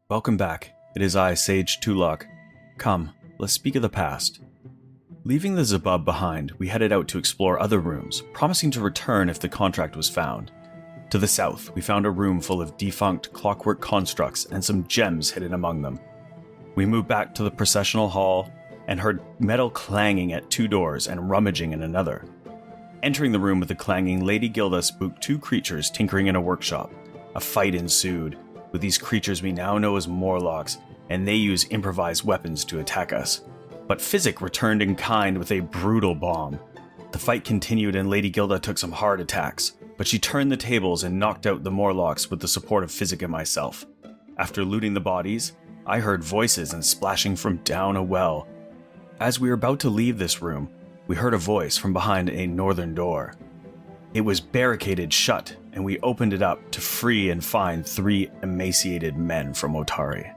Welcome back. It is I, Sage Tulok. Come, let's speak of the past. Leaving the Zabub behind, we headed out to explore other rooms, promising to return if the contract was found. To the south, we found a room full of defunct clockwork constructs and some gems hidden among them. We moved back to the processional hall and heard metal clanging at two doors and rummaging in another. Entering the room with the clanging, Lady Gilda spooked two creatures tinkering in a workshop. A fight ensued. With these creatures we now know as Morlocks, and they use improvised weapons to attack us. But Physic returned in kind with a brutal bomb. The fight continued and Lady Gilda took some hard attacks, but she turned the tables and knocked out the Morlocks with the support of Physic and myself. After looting the bodies, I heard voices and splashing from down a well. As we were about to leave this room, we heard a voice from behind a northern door. It was barricaded shut, and we opened it up to free and find 3 emaciated men from Otari.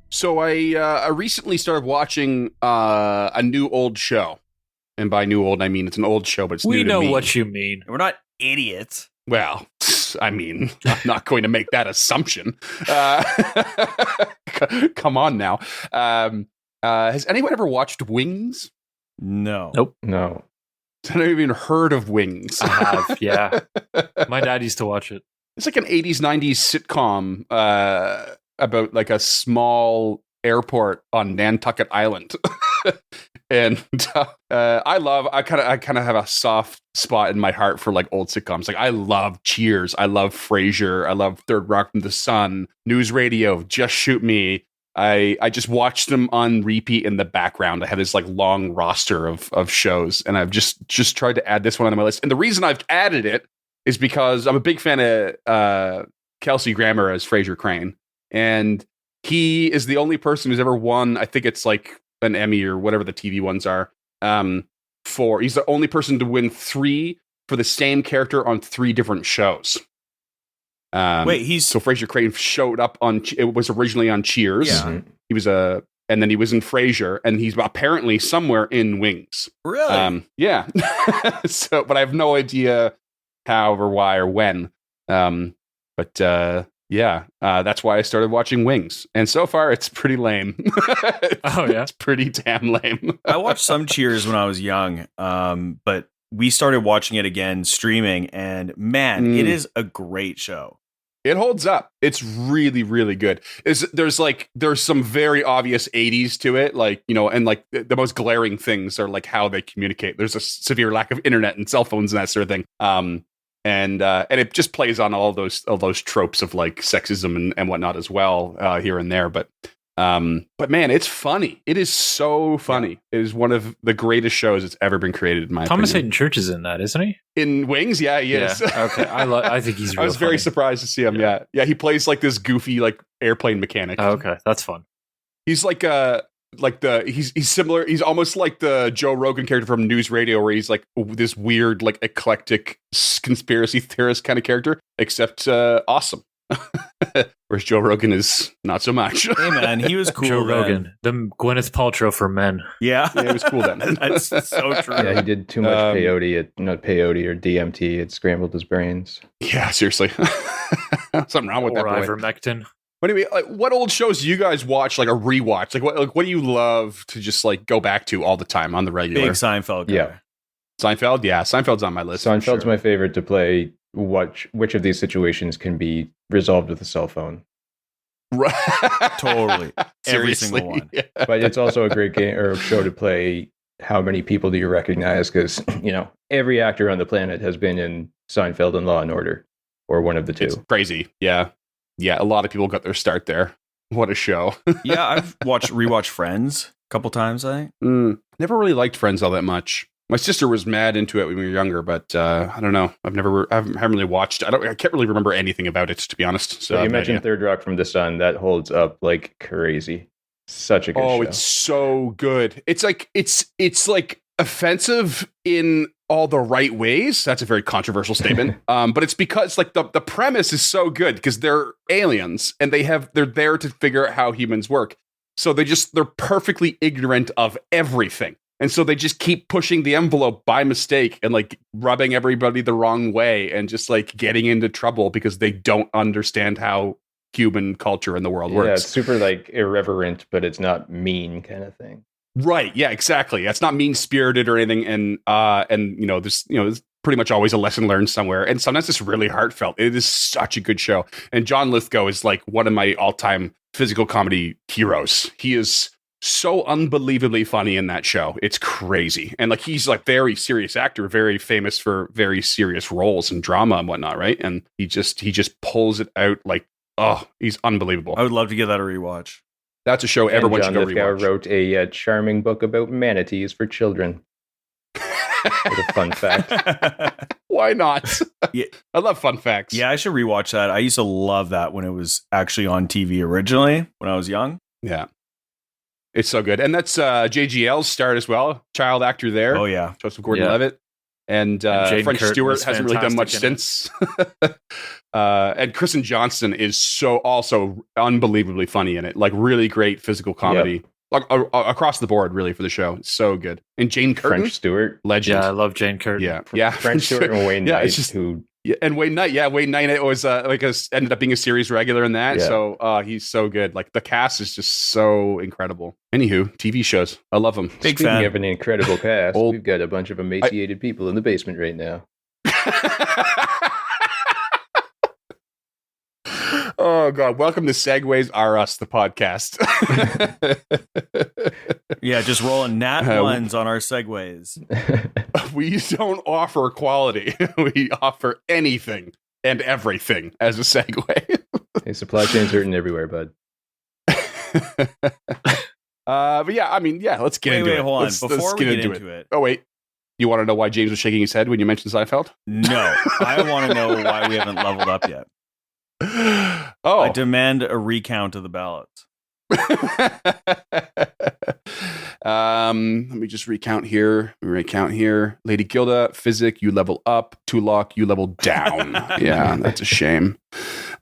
So I recently started watching a new old show. And by new old, I mean it's an old show, but it's new to me. We know what you mean. We're not idiots. Well, I mean, I'm not going to make that assumption. Come on now. Has anyone ever watched Wings? No. Nope. No. I've never even heard of Wings. I have, yeah. My dad used to watch it. It's like an 80s, 90s sitcom about like a small airport on Nantucket Island. And I kind of have a soft spot in my heart for like old sitcoms. Like I love Cheers, I love Frasier, I love Third Rock from the Sun, News Radio, Just Shoot Me. I just watched them on repeat in the background. I have this like long roster of shows, and I've just tried to add this one on my list. And the reason I've added it is because I'm a big fan of Kelsey Grammer as Frasier Crane, and he is the only person who's ever won. I think it's like an Emmy or whatever the TV ones are. He's the only person to win 3 for the same character on 3 different shows. So Frasier Crane showed up on. It was originally on Cheers. Yeah. He was and then he was in Frasier, and he's apparently somewhere in Wings. Really? Yeah. So, but I have no idea how or why or when. That's why I started watching Wings, and so far it's pretty lame. Oh yeah, it's pretty damn lame. I watched some Cheers when I was young, but we started watching it again streaming, and man, it is a great show. It holds up. It's really, really good. There's some very obvious 80s to it, like, you know, and like the most glaring things are like how they communicate. There's a severe lack of internet and cell phones and that sort of thing. And it just plays on all those tropes of like sexism and whatnot as well, here and there. But man, it's funny. It is so funny. It is one of the greatest shows that's ever been created, in my Thomas opinion. Hayden Church is in that, isn't he? In Wings, yeah, he is. Okay, I think he's. Real I was very funny. surprised to see him. Yeah, he plays like this goofy like airplane mechanic. Oh, okay, that's fun. He's he's similar. He's almost like the Joe Rogan character from News Radio, where he's like this weird, like eclectic conspiracy theorist kind of character, except awesome. Whereas Joe Rogan is not so much. Hey man, he was cool. Joe then. Rogan, the Gwyneth Paltrow for men. Yeah, Yeah, it was cool then. That's so true. Yeah, he did too much peyote or DMT. It scrambled his brains. Yeah, seriously. Something wrong with Or that boy. ivermectin. But anyway, like, what old shows do you guys watch, like a rewatch? What do you love to just like go back to all the time on the regular? Big Seinfeld guy. Yeah. Seinfeld? Yeah, Seinfeld's on my list. for Seinfeld's sure. my favorite to play. Which of these situations can be resolved with a cell phone? Totally. Every Seriously. single one. Yeah. But it's also a great game or show to play. How many people do you recognize? Because every actor on the planet has been in Seinfeld and Law and Order, or one of the two. It's crazy. Yeah. Yeah, a lot of people got their start there. What a show. Yeah, I've rewatched Friends a couple times, I think. Never really liked Friends all that much. My sister was mad into it when we were younger, but I don't know. I haven't really watched. I can't really remember anything about it, to be honest. So you mentioned Third Rock from the Sun. That holds up like crazy. Such a good show. Oh, it's so good. It's like offensive in all the right ways. That's a very controversial statement. But it's because like the premise is so good because they're aliens and they're there to figure out how humans work. So they're perfectly ignorant of everything. And so they just keep pushing the envelope by mistake and like rubbing everybody the wrong way and just like getting into trouble because they don't understand how human culture in the world works. Yeah, it's super like irreverent, but it's not mean kind of thing. Right. Yeah, exactly. It's not mean spirited or anything. And there's pretty much always a lesson learned somewhere. And sometimes it's really heartfelt. It is such a good show. And John Lithgow is like one of my all-time physical comedy heroes. He is so unbelievably funny in that show. It's crazy. And like he's like very serious actor, very famous for very serious roles and drama and whatnot, right? And he just pulls it out like, oh, he's unbelievable. I would love to give that a rewatch. That's a show everyone should go John Lithgow rewatch. wrote a charming book about manatees for children. What a fun fact. Why not? Yeah. I love fun facts. Yeah, I should rewatch that. I used to love that when it was actually on TV originally when I was young. Yeah. It's so good. And that's JGL's start as well. Child actor there. Oh, yeah. Joseph Gordon-Levitt. And Jane French Curtin Stewart was hasn't really done much fantastic since. And Kristen Johnston is so also unbelievably funny in it. Like really great physical comedy. Like across the board, really, for the show. It's so good. And Jane Curtin, French Stewart. legend. Yeah, I love Jane Curtin. Yeah. French Stewart and Wayne Knight, it's just, who and Wayne Knight. Yeah, Wayne Knight was ended up being a series regular in that. Yeah. So he's so good. Like the cast is just so incredible. Anywho, TV shows. I love them. Big speaking fan. of an incredible cast, Old- we've got a bunch of emaciated people in the basement right now. Oh God! Welcome to Segways Are Us, the podcast. Yeah, just rolling nat ones on our segues. We don't offer quality. We offer anything and everything as a segue. Hey, supply chains hurting everywhere, bud. But yeah, I mean, yeah. Let's get into it. Hold on. Let's Before we get into it. Oh wait, you want to know why James was shaking his head when you mentioned Seinfeld? No, I want to know why we haven't leveled up yet. Oh, I demand a recount of the ballots. Let me just recount here. Lady Gilda, Physic, you level up. Tulok, you level down. Yeah, that's a shame.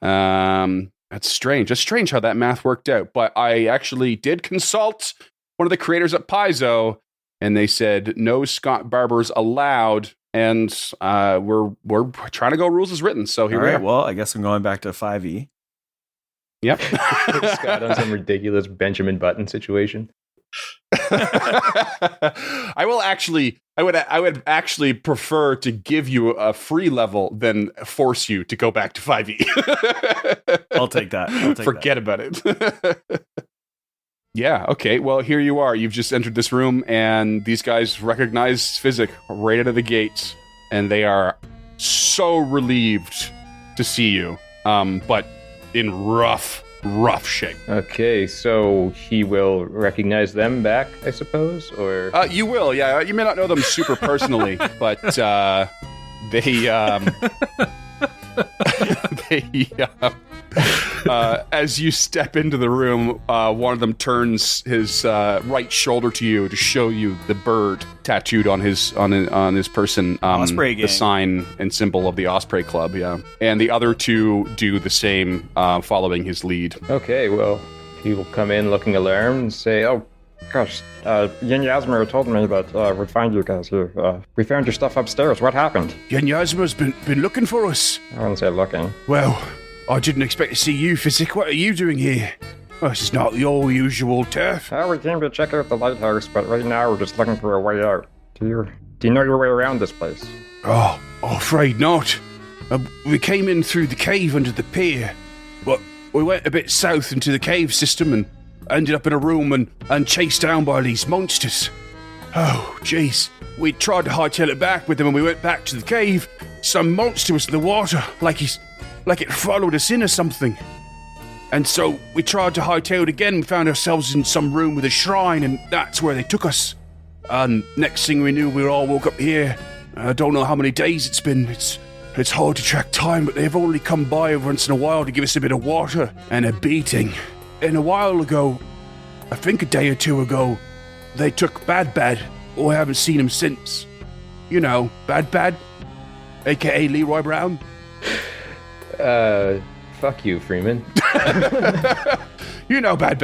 That's strange. It's strange how that math worked out. But I actually did consult one of the creators at Paizo, and they said no Scott Barbers allowed. And we're trying to go rules as written. So here All we right, are. well, I guess I'm going back to 5e. Yep. Scott on some ridiculous Benjamin Button situation. I would actually prefer to give you a free level than force you to go back to 5e. I'll take that. Forget about it. Yeah, okay. Well, here you are. You've just entered this room, and these guys recognize Physic right out of the gate, and they are so relieved to see you, but in rough shape. Okay, so he will recognize them back, I suppose, or You will, yeah. You may not know them super personally, but they as you step into the room, one of them turns his right shoulder to you to show you the bird tattooed on his person, Osprey the gang. sign and symbol of the Osprey Club. Yeah, and the other two do the same, following his lead. okay, well, he will come in looking alarmed and say, "Oh, gosh, Yin Yasmer told me that we'd find you guys here. We found your stuff upstairs. What happened?" Yen Yasmer's been looking for us. I wouldn't say looking. Well, I didn't expect to see you, Physic. What are you doing here? Well, this is not your usual turf. We came to check out the lighthouse, but right now we're just looking for a way out. Do you know your way around this place? Oh, afraid not. We came in through the cave under the pier, but we went a bit south into the cave system and ended up in a room and chased down by these monsters. Oh, jeez. We tried to hightail it back, but then when we went back to the cave, some monster was in the water, like it followed us in or something. And so we tried to hightail it again. We found ourselves in some room with a shrine, and that's where they took us. And next thing we knew, we all woke up here. I don't know how many days it's been. It's hard to track time, but they've only come by once in a while to give us a bit of water and a beating. And a while ago, I think a day or two ago, they took Bad. Oh, I haven't seen him since. You know, Bad, a.k.a. Leroy Brown. Fuck you, Freeman. You know Bad.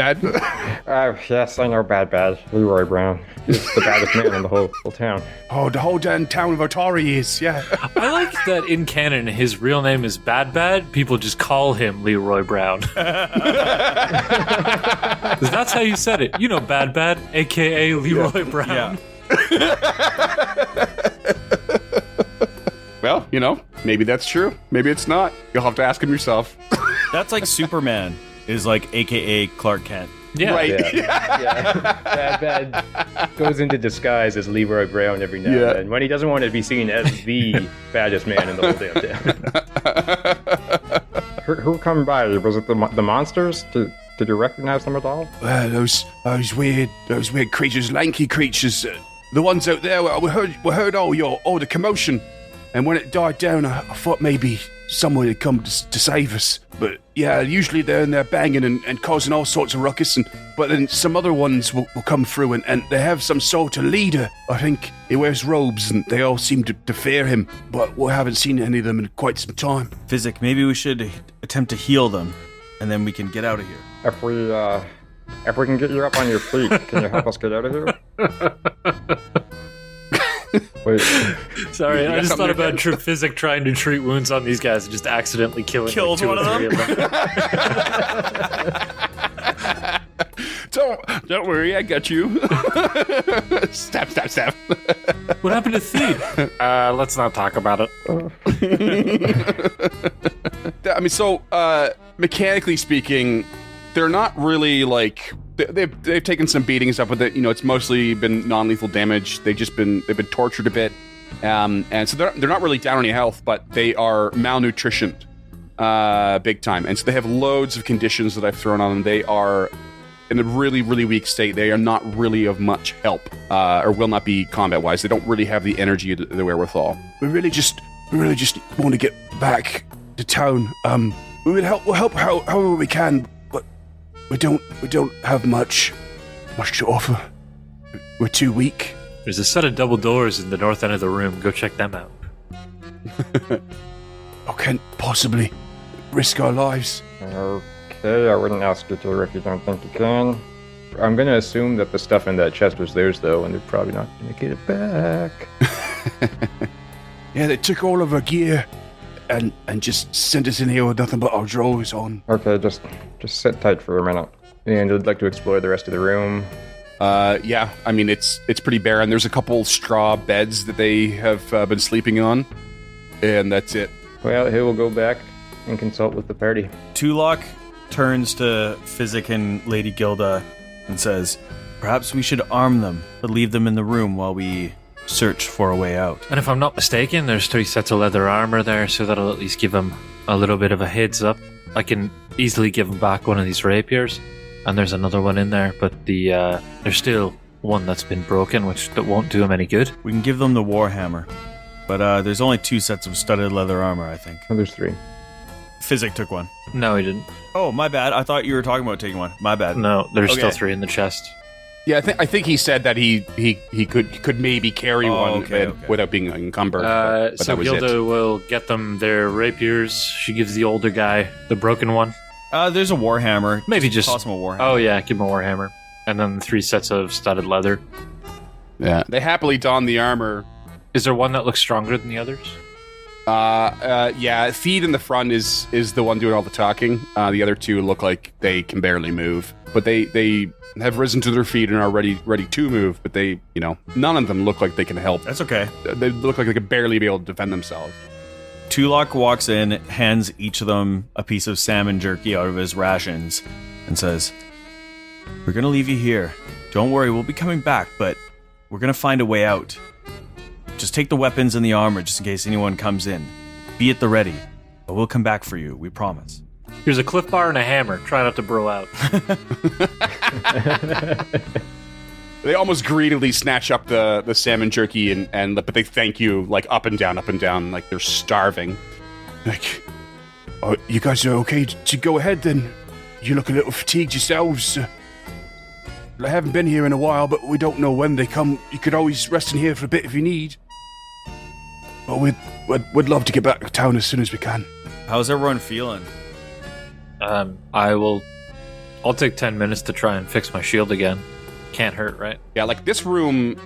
Yes, I know Bad. Leroy Brown. He's the baddest man in the whole town. Oh, the whole damn town of Otari is, yeah. I like that in canon, his real name is Bad. People just call him Leroy Brown. 'Cause that's how you said it. You know Bad, a.k.a. Leroy Brown. Yeah. Well, you know, maybe that's true. Maybe it's not. You'll have to ask him yourself. That's like Superman is like AKA Clark Kent. Yeah. Right. Yeah. Bad goes into disguise as Leroy Brown every now and then when he doesn't want to be seen as the baddest man in the whole damn town. Who come by? Was it the monsters? Did you recognize them at all? Those weird creatures, lanky creatures, the ones out there. We heard all the commotion, and when it died down, I thought maybe someone had come to save us. But yeah, usually they're in there banging and causing all sorts of ruckus. But then some other ones will come through, and they have some sort of leader. I think he wears robes, and they all seem to fear him. But we haven't seen any of them in quite some time. Physic, maybe we should attempt to heal them, and then we can get out of here. If we can get you up on your feet, can you help us get out of here? Wait, Sorry, I just something thought about there? Physic trying to treat wounds on these guys and just accidentally killing Kills two one or of three them? of them. Don't worry, I got you. Stab. What happened to Theed? Let's not talk about it. I mean, so mechanically speaking, they're not really like they've taken some beatings up with it. You know, it's mostly been non-lethal damage. They've been tortured a bit, and so they're not really down any health, but they are malnutritioned, big time. And so they have loads of conditions that I've thrown on them. They are in a really, really weak state. They are not really of much help, or will not be combat-wise. They don't really have the energy, the wherewithal. We really just want to get back to town. We'll help however we can, but we don't have much to offer. We're too weak. There's a set of double doors in the north end of the room. Go check them out. I can't possibly risk our lives. Okay, I wouldn't ask you to if you don't think you can. I'm gonna assume that the stuff in that chest was theirs, though, and they're probably not gonna get it back. Yeah, they took all of our gear and just sent us in here with nothing but our drawers on. Okay, just sit tight for a minute. And I'd like to explore the rest of the room. Yeah, I mean, it's pretty barren. There's a couple straw beds that they have been sleeping on, and that's it. Well, he will go back and consult with the party. Tulok turns to Physic and Lady Gilda and says, "Perhaps we should arm them, but leave them in the room while we search for a way out." And if I'm not mistaken, there's 3 sets of leather armor there, so that'll at least give him a little bit of a heads up. I can easily give him back one of these rapiers, and there's another one in there, but there's still one that's been broken, that won't do him any good. We can give them the Warhammer, but there's only 2 sets of studded leather armor, I think. Oh, there's 3. Physic took one. No, he didn't. Oh, my bad. I thought you were talking about taking one. My bad. No, there's still Okay. 3 in the chest. Yeah, I think he said that he could maybe carry one okay. without being encumbered. But So that was Gilda it. will get them their rapiers. She gives the older guy the broken one. There's a Warhammer. Maybe just toss him a Warhammer. Oh yeah, give him a warhammer, and then 3 sets of studded leather. Yeah, they happily don the armor. Is there one that looks stronger than the others? Yeah, Feed in the front is the one doing all the talking. The other two look like they can barely move, but they have risen to their feet and are ready to move, but they, none of them look like they can help. That's okay. They look like they could barely be able to defend themselves. Tulok walks in, hands each of them a piece of salmon jerky out of his rations, and says, "We're gonna leave you here. Don't worry, we'll be coming back, but we're gonna find a way out. Just take the weapons and the armor just in case anyone comes in. Be at the ready, but we'll come back for you, we promise." Here's a Cliff Bar and a hammer. Try not to bro out. They almost greedily snatch up the salmon jerky but they thank you like up and down, like they're starving. Like, oh, you guys are okay to go ahead then? You look a little fatigued yourselves. I haven't been here in a while, but we don't know when they come. You could always rest in here for a bit if you need. But we'd love to get back to town as soon as we can. How's everyone feeling? I'll take 10 minutes to try and fix my shield again. Can't hurt, right? Yeah, like this room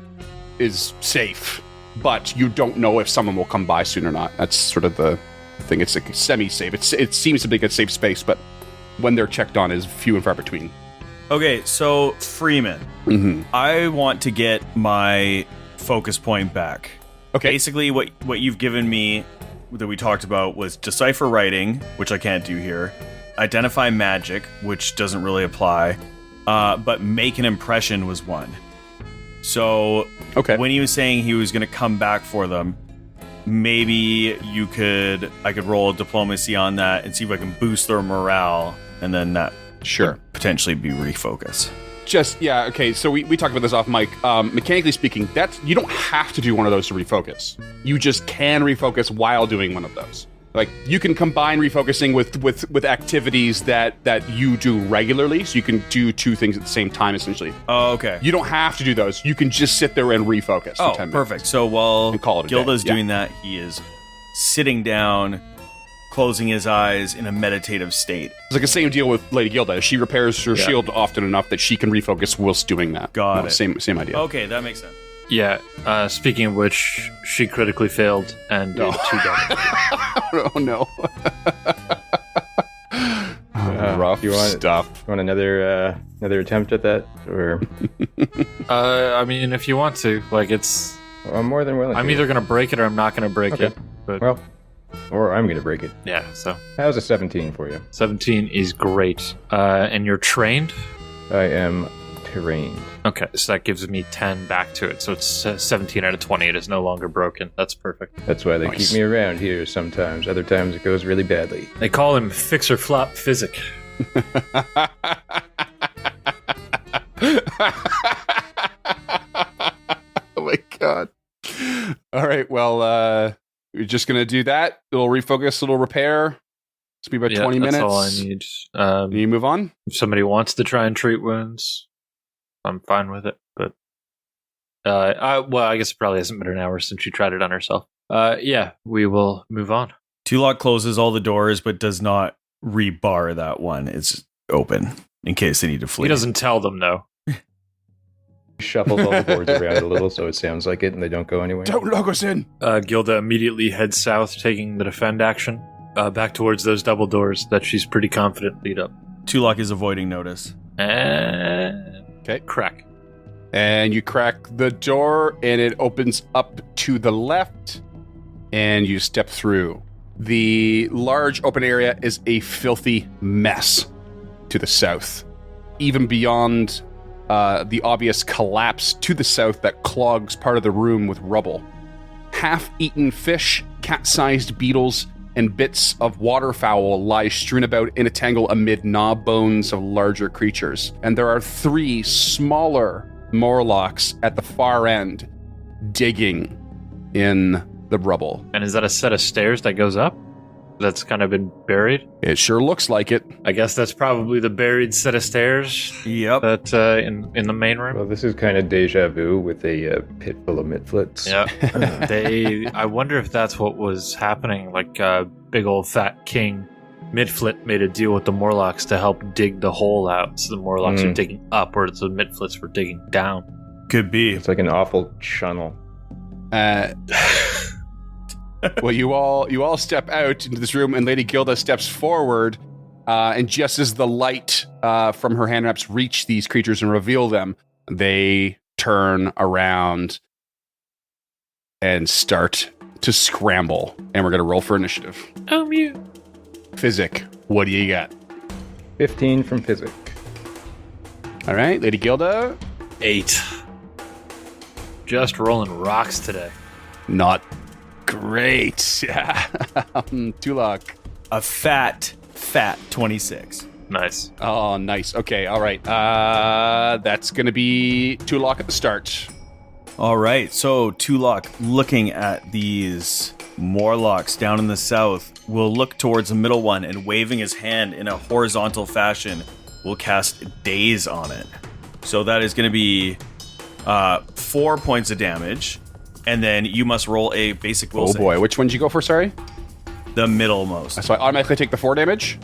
is safe, but you don't know if someone will come by soon or not. That's sort of the thing. It's like semi-safe. It seems to be a safe space, but when they're checked on is few and far between. Okay, so Freeman, I want to get my focus point back. Okay. Basically, what you've given me that we talked about was decipher writing, which I can't do here, identify magic, which doesn't really apply, but make an impression was one. So when he was saying he was going to come back for them, maybe I could roll a diplomacy on that and see if I can boost their morale, and then that Sure. potentially be refocus. Okay, so we talked about this off mic. Mechanically speaking, you don't have to do one of those to refocus. You just can refocus while doing one of those. Like, you can combine refocusing with activities that you do regularly, so you can do two things at the same time, essentially. Oh, okay. You don't have to do those. You can just sit there and refocus for 10 minutes. Perfect. So while And call it a Gilda's day. Yeah. doing that, he is sitting down, closing his eyes in a meditative state. It's like the same deal with Lady Gilda. She repairs her shield often enough that she can refocus whilst doing that. Got it. Same idea. Okay, that makes sense. Yeah, speaking of which, she critically failed and did 2 damage. Oh, no. Rough stuff. You want another attempt at that, or I mean, if you want to, like, it's... I'm more than willing. I'm to. either going to break it or I'm not going to break Okay. it. But Well, or I'm going to break it. yeah, so How's a 17 for you? 17 is great. And you're trained? I am trained. Okay, so that gives me 10 back to it. So it's 17 out of 20. It is no longer broken. That's perfect. That's why they Nice. keep me around here sometimes. Other times it goes really badly. They call him Fixer Flop Physic. Oh my god. All right, well, we're just going to do that. Little refocus, little repair. It's be about 20 minutes. That's all I need. Can you move on? If somebody wants to try and treat wounds, I'm fine with it. But I guess it probably hasn't been an hour since she tried it on herself. Yeah, we will move on. Tulok closes all the doors, but does not rebar that one. It's open in case they need to flee. He doesn't tell them, though. Shuffles all the boards around a little so it sounds like it and they don't go anywhere. Don't log us in. Gilda immediately heads south, taking the defend action, back towards those double doors that she's pretty confident lead up. Tulok is avoiding notice. And Okay. crack. And you crack the door, and it opens up to the left, and you step through. The large open area is a filthy mess to the south. Even beyond the obvious collapse to the south that clogs part of the room with rubble. Half-eaten fish, cat-sized beetles, and bits of waterfowl lie strewn about in a tangle amid gnaw bones of larger creatures. And there are 3 smaller Morlocks at the far end, digging in the rubble. And is that a set of stairs that goes up? That's kind of been buried? It sure looks like it. I guess that's probably the buried set of stairs Yep. that in the main room. Well, this is kind of deja vu with a pit full of mitflits. Yeah. I wonder if that's what was happening. Like big old fat king Midflit made a deal with the Morlocks to help dig the hole out. So the Morlocks are digging up, whereas the Midflits were digging down. Could be. It's like an awful channel. Well, you all step out into this room, and Lady Gilda steps forward, and just as the light from her hand wraps reach these creatures and reveal them, they turn around and start to scramble. And we're going to roll for initiative. Oh, mute. Physic, what do you got? 15 from Physic. All right, Lady Gilda. 8. Just rolling rocks today. Not great. Yeah. Tulak. A fat 26. Nice. Oh, nice. Okay, all right. That's going to be Tulak at the start. All right, so Tulok, looking at these Morlocks down in the south, will look towards the middle one and waving his hand in a horizontal fashion will cast Daze on it. So that is going to be 4 points of damage, and then you must roll a basic will save. Boy, which one did you go for, sorry? The middlemost. So I automatically take the 4 damage,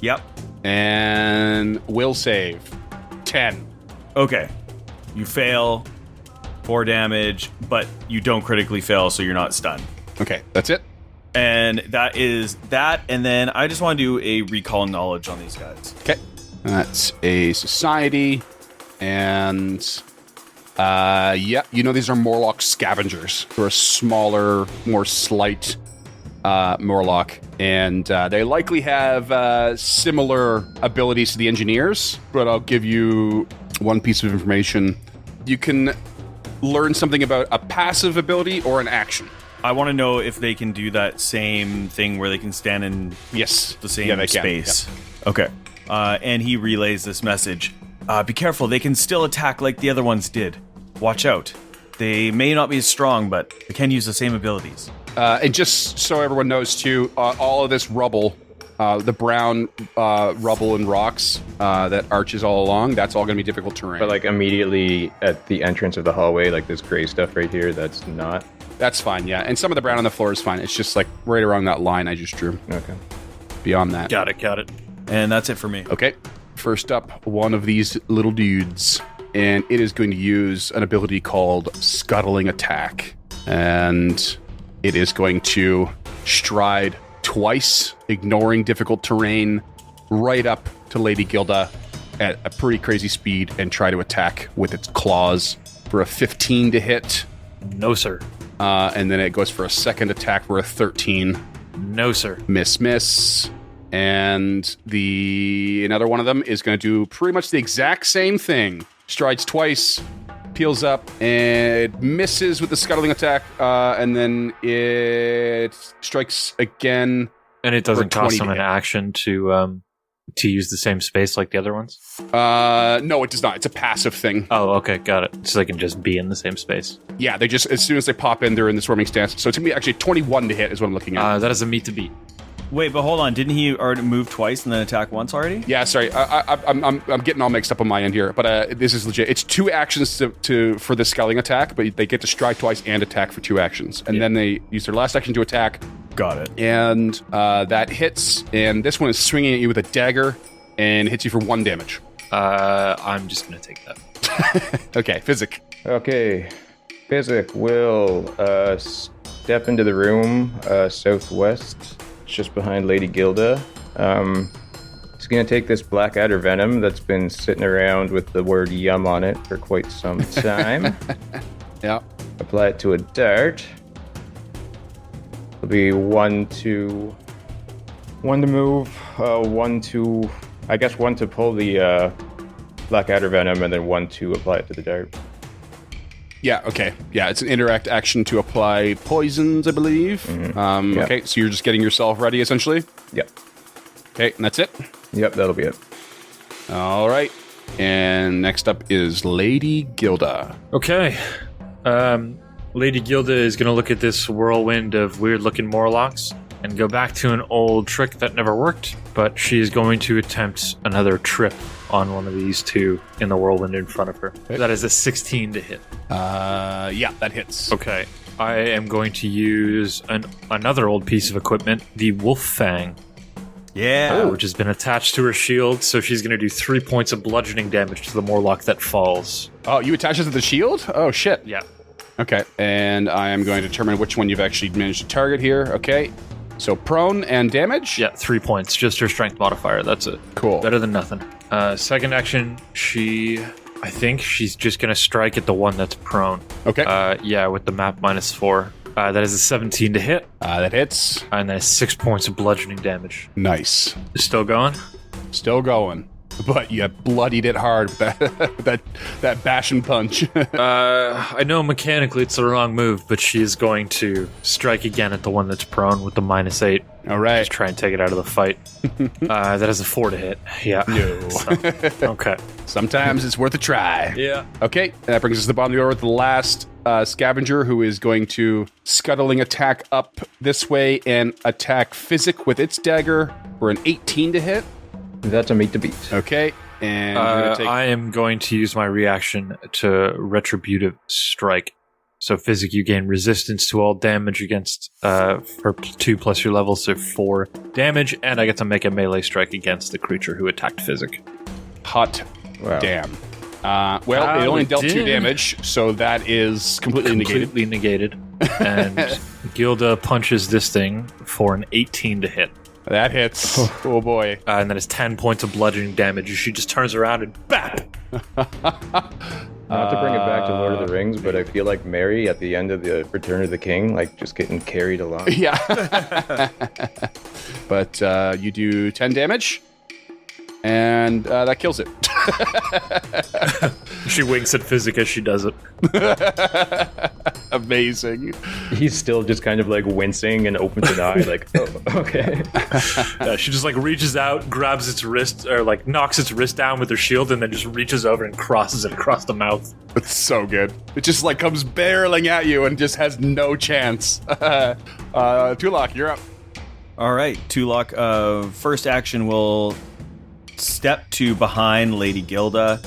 Yep. and will save 10. Okay. You fail, 4 damage, but you don't critically fail, so you're not stunned. Okay, that's it. And that is that, and then I just want to do a recall knowledge on these guys. Okay. That's a society, and these are Morlock scavengers. They're a smaller, more slight Morlock, and they likely have similar abilities to the engineers, but I'll give you one piece of information. You can learn something about a passive ability or an action. I want to know if they can do that same thing where they can stand in Yes. the same Yeah, they can. space. Okay. And he relays this message. Be careful, they can still attack like the other ones did. Watch out. They may not be as strong, but they can use the same abilities. And just so everyone knows, too, all of this rubble, the brown rubble and rocks that arches all along, that's all going to be difficult terrain. But like immediately at the entrance of the hallway, like this gray stuff right here, that's not. That's fine, yeah. And some of the brown on the floor is fine. It's just like right around that line I just drew. Okay. Beyond that. Got it. And that's it for me. Okay. First up, one of these little dudes. And it is going to use an ability called Scuttling Attack. And it is going to stride twice, ignoring difficult terrain, right up to Lady Gilda at a pretty crazy speed and try to attack with its claws for a 15 to hit. No, sir. And then it goes for a second attack for a 13. No, sir. Miss. And another one of them is going to do pretty much the exact same thing. Strides twice, peels up, and misses with the scuttling attack. And then it strikes again. And it doesn't For 20 cost them to an hit. action to use the same space like the other ones? No, it does not. It's a passive thing. Oh, okay, got it. So they can just be in the same space. Yeah, they just, as soon as they pop in, they're in the swarming stance. So it's going to be actually 21 to hit is what I'm looking at. That is a meet to beat. Wait, but hold on. Didn't he already move twice and then attack once already? Yeah, sorry. I'm getting all mixed up on my end here, but this is legit. It's 2 actions for the sculling attack, but they get to strike twice and attack for 2 actions. And then they use their last action to attack. Got it. And that hits. And this one is swinging at you with a dagger and hits you for 1 damage. I'm just going to take that. Okay, Physic. Okay. Physic will step into the room southwest, just behind Lady Gilda. He's going to take this Blackadder Venom that's been sitting around with the word yum on it for quite some time. Yeah. Apply it to a dart. It'll be 1 to move, 1 to, I guess 1 to pull the Blackadder Venom, and then 1 to apply it to the dart. Yeah, okay. Yeah, it's an interact action to apply poisons, I believe. Mm-hmm. Yep. Okay, so you're just getting yourself ready, essentially? Yep. Okay, and that's it? Yep, that'll be it. All right. And next up is Lady Gilda. Okay. Lady Gilda is going to look at this whirlwind of weird-looking Morlocks and go back to an old trick that never worked, but she is going to attempt another trip on one of these 2 in the whirlwind in front of her. Okay. That is a 16 to hit. Yeah, that hits. Okay. I am going to use another old piece of equipment, the Wolf Fang, Yeah. which has been attached to her shield, so she's going to do 3 points of bludgeoning damage to the Morlock that falls. Oh, you attach it to the shield? Oh, shit. Yeah. Okay, and I am going to determine which one you've actually managed to target here. Okay, so prone and damage? Yeah, 3 points. Just her strength modifier. That's it. Cool. Better than nothing. Second action, I think she's just going to strike at the one that's prone. Okay. Yeah, with the map -4. That is a 17 to hit. That hits. And then 6 points of bludgeoning damage. Nice. Still going? Still going. But you bloodied it hard with that bash and punch. I know mechanically it's the wrong move, but she is going to strike again at the one that's prone with the -8. All right. Just try and take it out of the fight. That is a 4 to hit. Yeah. No. Okay. Sometimes it's worth a try. Yeah. Okay, that brings us to the bottom of the order with the last scavenger, who is going to scuttling attack up this way and attack Physic with its dagger for an 18 to hit. That's a meat to beat. Okay, and we're gonna take... I am going to use my reaction to Retributive Strike. So Physic, you gain resistance to all damage against for 2 plus your level, so 4 damage, and I get to make a melee strike against the creature who attacked Physic. Hot damn. It only dealt 2 damage, so that is completely negated. And Gilda punches this thing for an 18 to hit. That hits. Oh boy. And then it's 10 points of bludgeoning damage. She just turns around and BAP! Not to bring it back to Lord of the Rings, but I feel like Mary at the end of the Return of the King, like just getting carried along. Yeah. But you do 10 damage, and that kills it. She winks at Physic as she does it. Amazing. He's still just kind of like wincing and opens an eye, like, oh, okay. She just like reaches out, grabs its wrist, or like knocks its wrist down with her shield, and then just reaches over and crosses it across the mouth. It's so good. It just like comes barreling at you and just has no chance. Tulok, you're up. All right, Tulok, first action will step to behind Lady Gilda,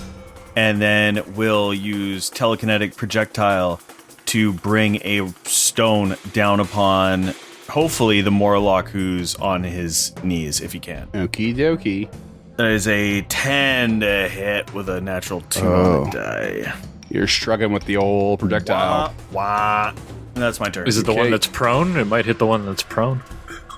and then we'll use telekinetic projectile to bring a stone down upon, hopefully, the Morlock who's on his knees, if he can. Okie dokie. That is a 10 to hit with a natural 2 on the die. You're struggling with the old projectile. Wah. That's my turn. Is it the one that's prone? It might hit the one that's prone.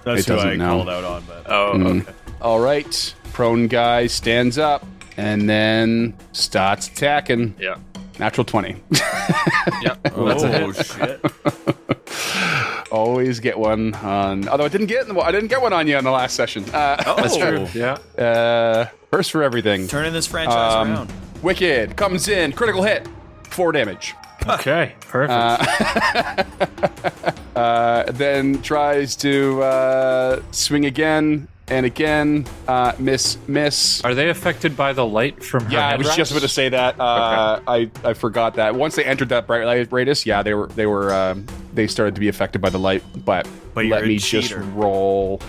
That's it who I doesn't know. called out on. But. Okay. All right. Prone guy stands up and then starts attacking. Yeah. Natural 20. Yeah. That's a hit. Shit. Always get one on. Although I didn't get one on you in the last session. That's true. Yeah. First for everything. Turning this franchise around. Wicked comes in, critical hit, 4 damage. Okay. Perfect. Then tries to swing again and again. Miss. Are they affected by the light from her Yeah, I was head just wraps? about to say that. I forgot that. Once they entered that bright light radius, yeah, they started to be affected by the light. But you're let a me cheater. just roll.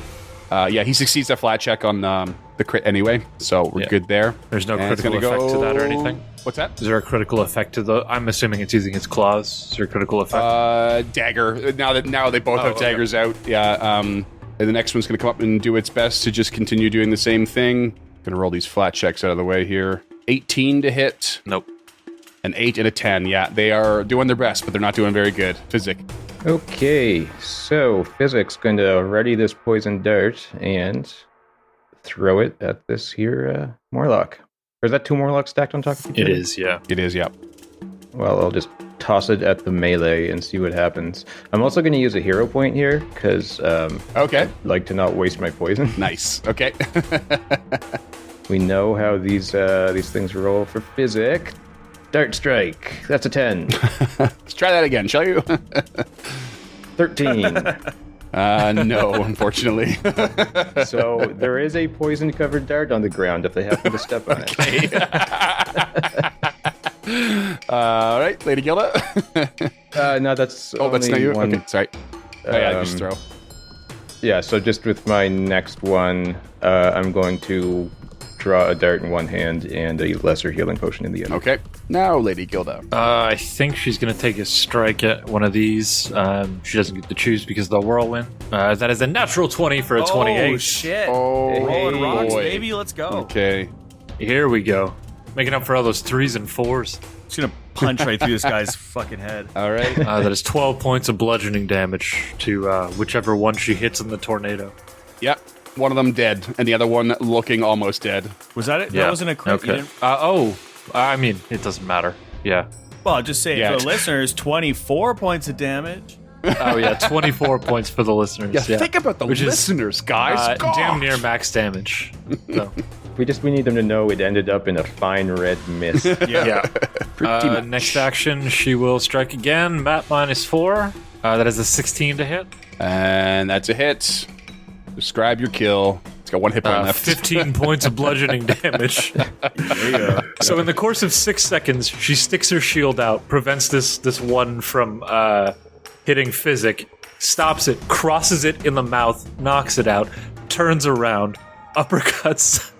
Yeah, he succeeds that flat check on the crit anyway, so we're good there. There's no And it's critical gonna effect to that or go- anything? What's that? Is there a critical effect to the... I'm assuming it's using its claws. Is there a critical effect? Dagger. Now they both have okay. daggers out. Yeah. And the next one's going to come up and do its best to just continue doing the same thing. Going to roll these flat checks out of the way here. 18 to hit. Nope. An 8 and a 10. Yeah, they are doing their best, but they're not doing very good. Physic. Okay, so Physic's going to ready this poison dart and throw it at this here Morlock. Or is that 2 Morlocks stacked on top of each It other? is, yeah. It is, yeah. Well, I'll just toss it at the melee and see what happens. I'm also going to use a hero point here, because Okay. I like to not waste my poison. Nice. Okay. We know how these things roll for Physic. Dart strike. That's a 10. Let's try that again, shall you? 13. No, unfortunately. So there is a poison-covered dart on the ground if they happen to step on it. All right, Lady Gilda. No, that's That's not you? one. Okay, sorry. Yeah, just throw. Yeah, so just with my next one, I'm going to draw a dart in one hand and a lesser healing potion in the other. Okay. Now, Lady Gilda. I think she's going to take a strike at one of these. She doesn't get to choose because of the whirlwind. That is a natural 20 for a 28. Oh, shit. Oh, Rolling rocks, boy. baby. Let's go. Okay. Here we go. Making up for all those 3s and 4s. Just going to punch right through this guy's fucking head. All right. That is 12 points of bludgeoning damage to whichever one she hits in the tornado. Yep. One of them dead, and the other one looking almost dead. Was that it? Yeah. That wasn't a crit. You Okay. didn't- I mean, it doesn't matter. Yeah. Well, just say Yeah. for the listeners, 24 points of damage. Oh, yeah. 24 points for the listeners. Yeah. Think about the Which is, listeners, guys. God. damn near max damage. So, We need them to know it ended up in a fine red mist. yeah. Pretty much. Next action, she will strike again. Mat -4. That is a 16 to hit. And that's a hit. Describe your kill. It's got 1 hit point left. 15 points of bludgeoning damage. There you go. So in the course of 6 seconds, she sticks her shield out, prevents this one from hitting Physic, stops it, crosses it in the mouth, knocks it out, turns around, uppercuts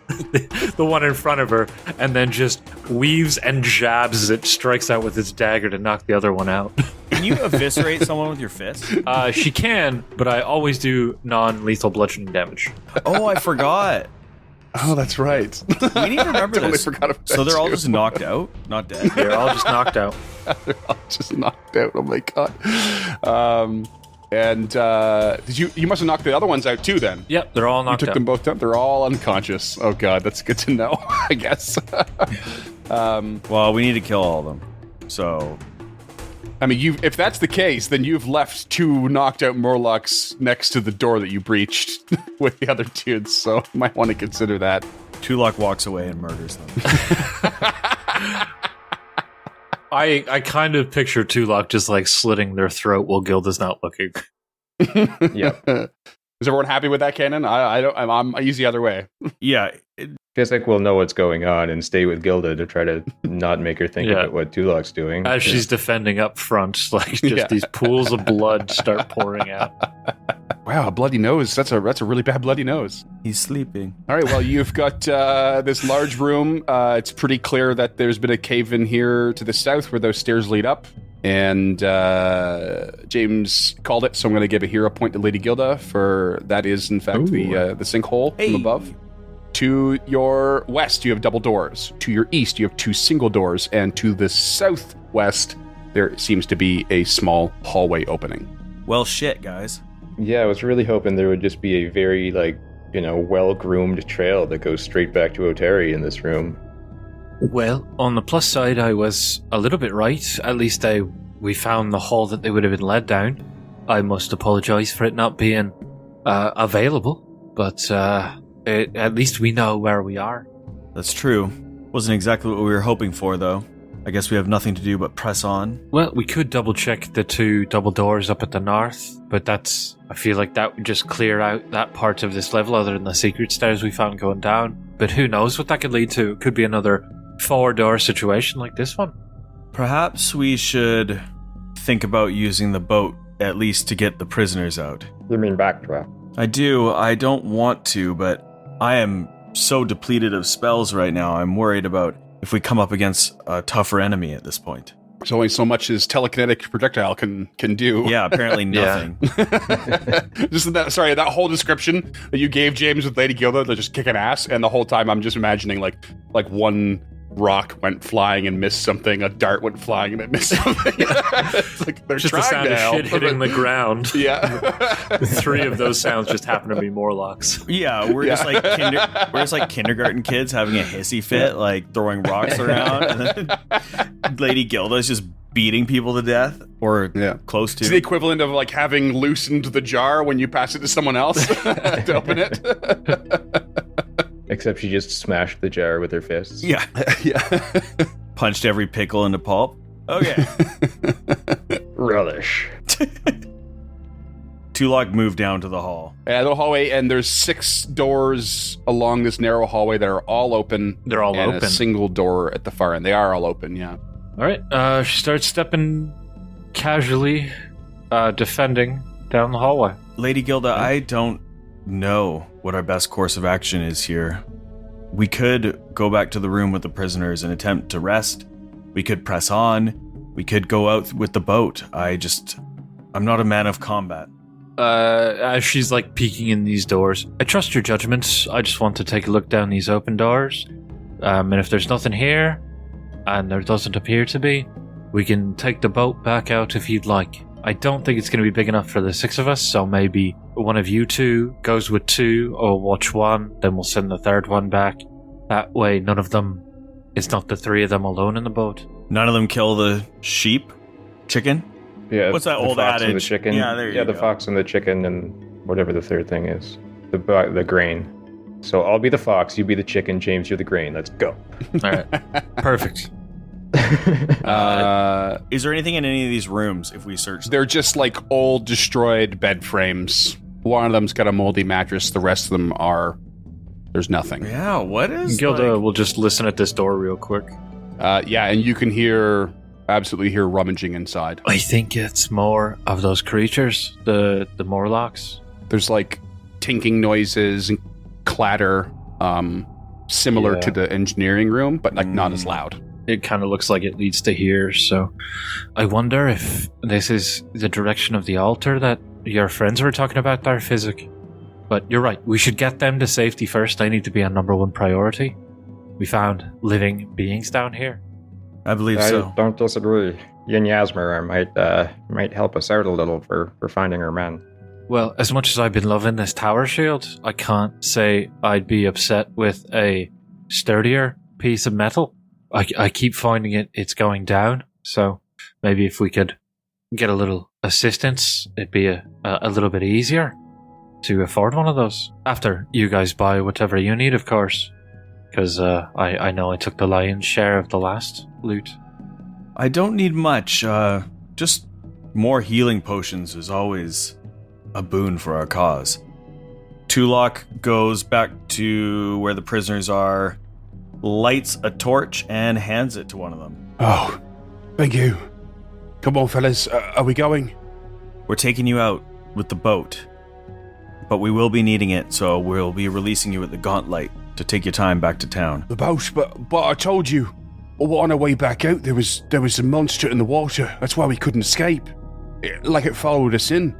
the one in front of her, and then just weaves and jabs as it strikes out with its dagger to knock the other one out. Can you eviscerate someone with your fist? She can, but I always do non-lethal bludgeoning damage. Oh, I forgot. Oh, that's right. We need to remember Totally this. forgot about So that they're all too. just knocked out, not dead. They're all just knocked out. They're all just knocked out. Oh my god. And you must have knocked the other ones out too then. Yep, they're all You knocked took out. them both down. They're all unconscious. Oh god, that's good to know. I guess. Well, we need to kill all of them. So, I mean, if that's the case, then you've left 2 knocked out Morlocks next to the door that you breached with the other dudes. So you might want to consider that. Tulok walks away and murders them. I kind of picture Tulok just like slitting their throat while Gilda's not looking. Yeah. Is everyone happy with that canon? I don't. I'm easy either way. Yeah. Physic will know what's going on and stay with Gilda to try to not make her think Yeah. about what Tulok's doing. As she's defending up front, like just Yeah. these pools of blood start pouring out. Wow, a bloody nose. That's a really bad bloody nose. He's sleeping. All right, well, you've got this large room. It's pretty clear that there's been a cave in here to the south where those stairs lead up. And James called it, so I'm going to give a hero point to Lady Gilda for that is, in fact, the sinkhole Hey. from above. To your west, you have double doors. To your east, you have 2 single doors. And to the southwest, there seems to be a small hallway opening. Well, shit, guys. Yeah, I was really hoping there would just be a very, well-groomed trail that goes straight back to Oteri in this room. Well, on the plus side, I was a little bit right. At least we found the hall that they would have been led down. I must apologize for it not being available, but at least we know where we are. That's true. Wasn't exactly what we were hoping for, though. I guess we have nothing to do but press on. Well, we could double check the 2 double doors up at the north, but I feel like that would just clear out that part of this level other than the secret stairs we found going down. But who knows what that could lead to? It could be another 4-door situation like this one. Perhaps we should think about using the boat, at least to get the prisoners out. You mean backdraft? I do. I don't want to, but I am so depleted of spells right now. I'm worried about if we come up against a tougher enemy at this point. There's only so much as telekinetic projectile can do. Yeah, apparently nothing. Just that whole description that you gave James with Lady Gilda, they're just kicking ass, and the whole time I'm just imagining like one rock went flying and missed something, a dart went flying and it missed something. It's like they're Just the trying sound to of help, shit hitting the ground. Yeah. 3 of those sounds just happen to be Morlocks. Yeah, we're just like kindergarten kids having a hissy fit, like throwing rocks around, and then Lady Gilda's just beating people to death or close to. It's the equivalent of like having loosened the jar when you pass it to someone else to open it. Except she just smashed the jar with her fists. Yeah, Yeah. punched every pickle into pulp. Okay. Relish. Tulok moved down to the hall. Yeah, the hallway, and there's 6 doors along this narrow hallway that are all open. They're all and open. a single door at the far end. They are all open, yeah. All right. She starts stepping casually, defending down the hallway. Lady Gilda, I don't know what our best course of action is here. We could go back to the room with the prisoners and attempt to rest. We could press on. We could go out with the boat. I'm not a man of combat. As she's like peeking in these doors, I trust your judgment. I just want to take a look down these open doors. And if there's nothing here, and there doesn't appear to be, We can take the boat back out if you'd like. I don't think it's going to be big enough for the 6 of us, so maybe one of you two goes with 2 or watch 1, then we'll send the 3rd one back. That way, none of them, it's not the 3 of them alone in the boat. None of them kill the sheep? Chicken? Yeah. What's that the old fox adage? And the chicken. Yeah, there you Yeah, the go. fox and the chicken and whatever the 3rd thing is. The grain. So I'll be the fox, you be the chicken, James, you're the grain. Let's go. All right. Perfect. Is there anything in any of these rooms if we search them? They're just like old, destroyed bed frames. One of them's got a moldy mattress. The rest of them are. There's nothing. Yeah, what is Gilda will just listen at this door real quick. Yeah, and you can absolutely hear rummaging inside. I think it's more of those creatures, the Morlocks. There's like tinking noises and clatter, similar Yeah. to the engineering room, but like not as loud. It kind of looks like it leads to here, so I wonder if this is the direction of the altar that your friends were talking about there, Physic. But you're right, we should get them to safety first. They need to be our number 1 priority. We found living beings down here. I believe I so. don't disagree. Yin Yasmer might help us out a little for finding our men. Well, as much as I've been loving this tower shield, I can't say I'd be upset with a sturdier piece of metal. I keep finding it's going down, so maybe if we could get a little assistance, it'd be a little bit easier to afford one of those. After you guys buy whatever you need, of course, because I know I took the lion's share of the last loot. I don't need much. Just more healing potions is always a boon for our cause. Tulok goes back to where the prisoners are, lights a torch, and hands it to one of them. Oh, thank you. Come on, fellas. Are we going? We're taking you out with the boat, but we will be needing it, so we'll be releasing you at the Gauntlet to take your time back to town. The boat, but I told you, on our way back out, there was a monster in the water. That's why we couldn't escape. Like it followed us in.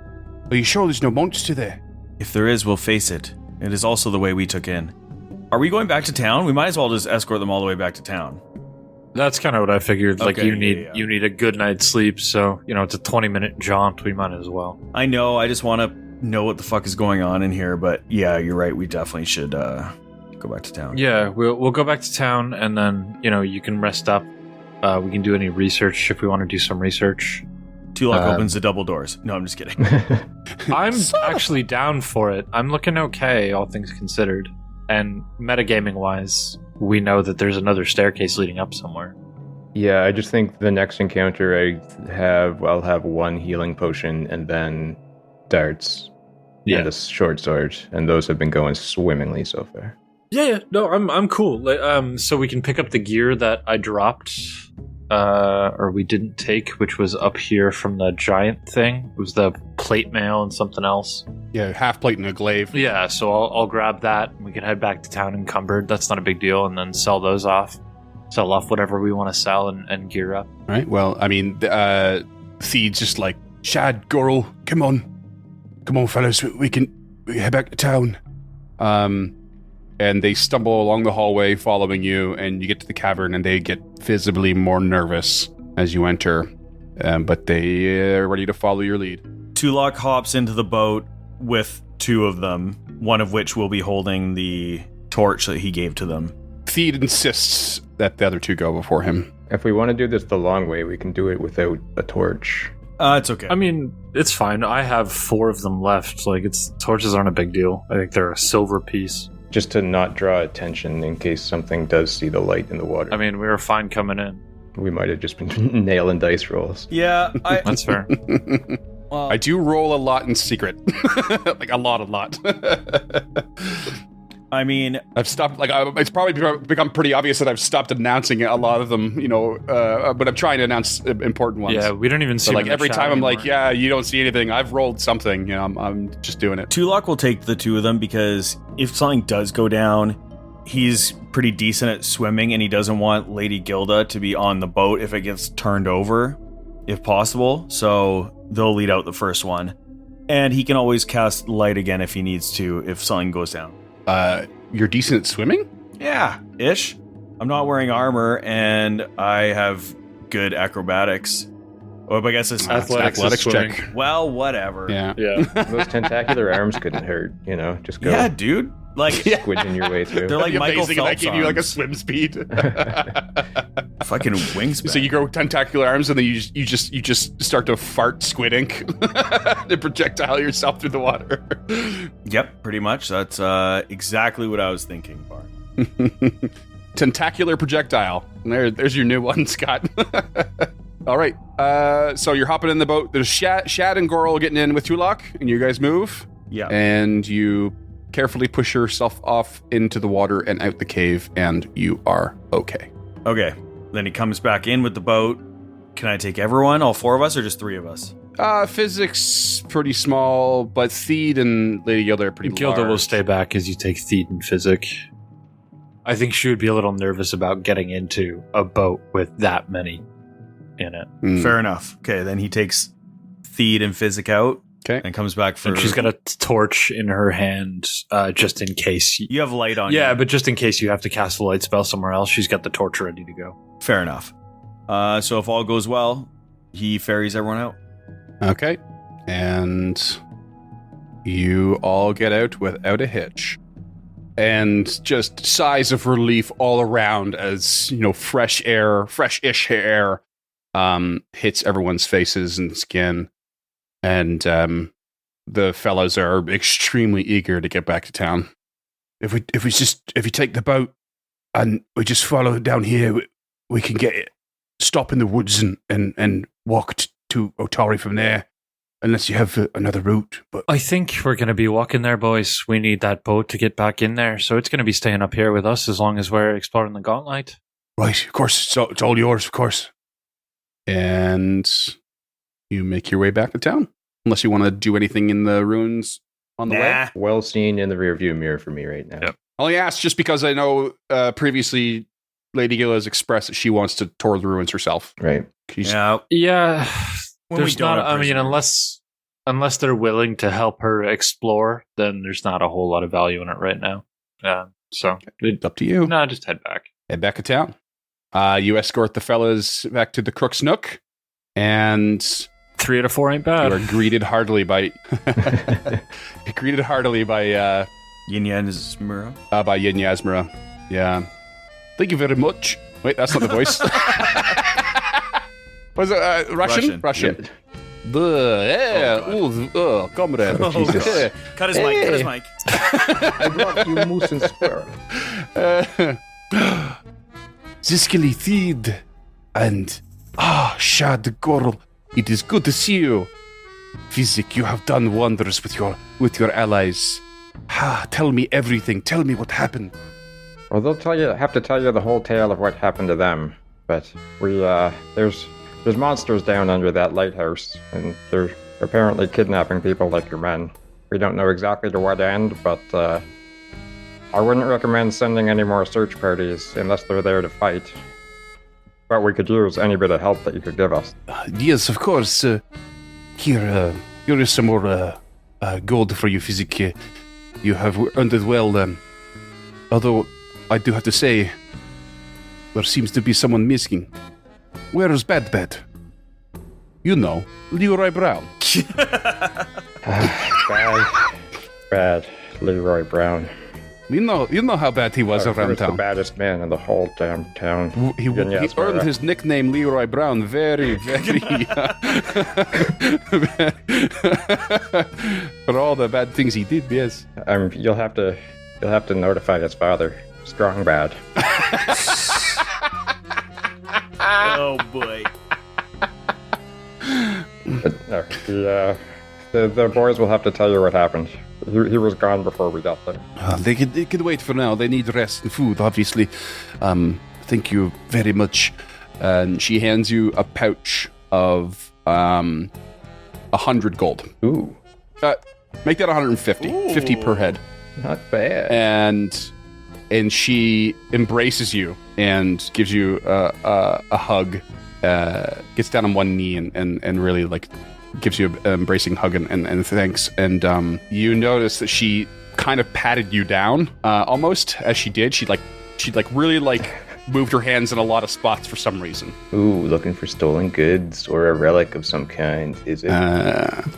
Are you sure there's no monster there? If there is, we'll face it. It is also the way we took in. Are we going back to town? We might as well just escort them all the way back to town. That's kind of what I figured. Like, Okay, you yeah. need a good night's sleep, so, it's a 20-minute jaunt. We might as well. I know, I just want to know what the fuck is going on in here, but yeah, you're right, we definitely should go back to town. Yeah, we'll go back to town, and then, you can rest up. We can do any research if we want to do some research. Tulok opens the double doors. No, I'm just kidding. I'm actually down for it. I'm looking okay, all things considered. And metagaming-wise, we know that there's another staircase leading up somewhere. Yeah, I just think the next encounter I'll have 1 healing potion and then darts Yeah. and a short sword, and those have been going swimmingly so far. Yeah, no, I'm cool. So we can pick up the gear that I dropped, or we didn't take, which was up here from the giant thing. It was the plate mail and something else. Yeah, half plate and a glaive. Yeah, so I'll grab that, and we can head back to town encumbered. That's not a big deal, and then sell those off. Sell off whatever we want to sell and gear up. Right. Well, I mean, Theed's just like, Shad, Goral, come on, fellas, we head back to town. And they stumble along the hallway following you, and you get to the cavern, and they get visibly more nervous as you enter. But they are ready to follow your lead. Tulok hops into the boat with 2 of them, one of which will be holding the torch that he gave to them. Theed insists that the other 2 go before him. If we want to do this the long way, we can do it without a torch. It's okay. I mean, it's fine. I have 4 of them left. Like, torches aren't a big deal. I think they're a silver piece. Just to not draw attention in case something does see the light in the water. I mean, we were fine coming in. We might have just been nailing dice rolls. Yeah, That's fair. well, I do roll a lot in secret. Like, a lot. I mean, I've stopped, it's probably become pretty obvious that I've stopped announcing a lot of them, but I'm trying to announce important ones. Yeah, we don't even see So, them in the every chat time I'm like, anymore. yeah, you don't see anything, I've rolled something, I'm just doing it. Tulok will take the 2 of them because if something does go down, he's pretty decent at swimming and he doesn't want Lady Gilda to be on the boat if it gets turned over, if possible. So they'll lead out the first one. And he can always cast light again if he needs to, if something goes down. You're decent at swimming? Yeah, ish. I'm not wearing armor and I have good acrobatics. Oh, but I guess it's Athletics swimming. check. Well, whatever. Yeah. Yeah. Those tentacular arms couldn't hurt, just go Yeah, dude. Like, squidging your way through. they're like That'd be Michael amazing if Phelps that gave you like a arms. swim speed. Fucking wingspan. So you grow tentacular arms, and then you just start to fart squid ink to projectile yourself through the water. Yep, pretty much. That's exactly what I was thinking, Bar. Tentacular projectile. There's your new one, Scott. All right. So you're hopping in the boat. There's Shad and Goral getting in with Tulak, and you guys move. Yeah. And you carefully push yourself off into the water and out the cave, and you are okay. Okay. Then he comes back in with the boat. Can I take everyone, all 4 of us, or just 3 of us? Physics pretty small, but Theed and Lady Gilda are pretty Gilda large. will stay back as you take Theed and Physic. I think she would be a little nervous about getting into a boat with that many in it. Mm. Fair enough. Okay, then he takes Theed and Physic out. Okay. And comes back for... And she's got a torch in her hand, just in case. You have light on Yeah, you. but just in case you have to cast a light spell somewhere else, she's got the torch ready to go. Fair enough. So if all goes well, he ferries everyone out. Okay. And you all get out without a hitch. And just sighs of relief all around as, fresh-ish air hits everyone's faces and skin. And the fellows are extremely eager to get back to town. If you take the boat and we just follow down here, we can stop in the woods and walk to Otari from there, unless you have another route. But I think we're going to be walking there, boys. We need that boat to get back in there, so it's going to be staying up here with us as long as we're exploring the Gauntlet. right, of course, it's all yours, of course. And you make your way back to town, unless you want to do anything in the ruins on the way. Well seen in the rearview mirror for me right now. Yep. I only asked just because I know previously Lady Gilda has expressed that she wants to tour the ruins herself. Right. Yeah. Yeah, When we there's don't not. have I mean, prisoners. unless they're willing to help her explore, then there's not a whole lot of value in it right now. So It's up to you. no, just head back. Head back to town. You escort the fellas back to the Crook's Nook, and 3 out of 4 ain't you bad. are greeted heartily by Yin Yang is Mura. by Yin Yasmira. Yeah. Thank you very much. Wait, that's not the voice. Was it Russian? Russian. Comrade. Oh, Jesus. God. Cut his mic. Cut his mic. I brought you moose and squirrel. Ziskili Theed and Shad Gorl. It is good to see you. Physic, you have done wonders with your allies. Tell me everything. Tell me what happened. Well, they'll have to tell you the whole tale of what happened to them. But there's monsters down under that lighthouse, and they're apparently kidnapping people like your men. We don't know exactly to what end, but I wouldn't recommend sending any more search parties unless they're there to fight. But we could use any bit of help that you could give us. Yes, of course. Here is some more gold for you, Physic. You have earned it well. Although, I do have to say, there seems to be someone missing. Where is Bad? You know, Leroy Brown. Bad Leroy Brown. You know how bad he was He around was the town. baddest man in the whole damn town. He Yes, earned right. his nickname Leroy Brown very, very for all the bad things he did. Yes. You'll have to notify his father. Strong bad. Oh, boy. But, no, the boys will have to tell you what happened. He was gone before we got there. They could wait for now. They need rest and food, obviously. Thank you very much. And she hands you a pouch of 100 gold. Ooh, Make that 150. 50 per head. not bad. And she embraces you and gives you a hug. Gets down on one knee and really like gives you an embracing hug and thanks. And you notice that she kind of patted you down almost as she did. She'd really like moved her hands in a lot of spots for some reason. Ooh, looking for stolen goods or a relic of some kind, is it?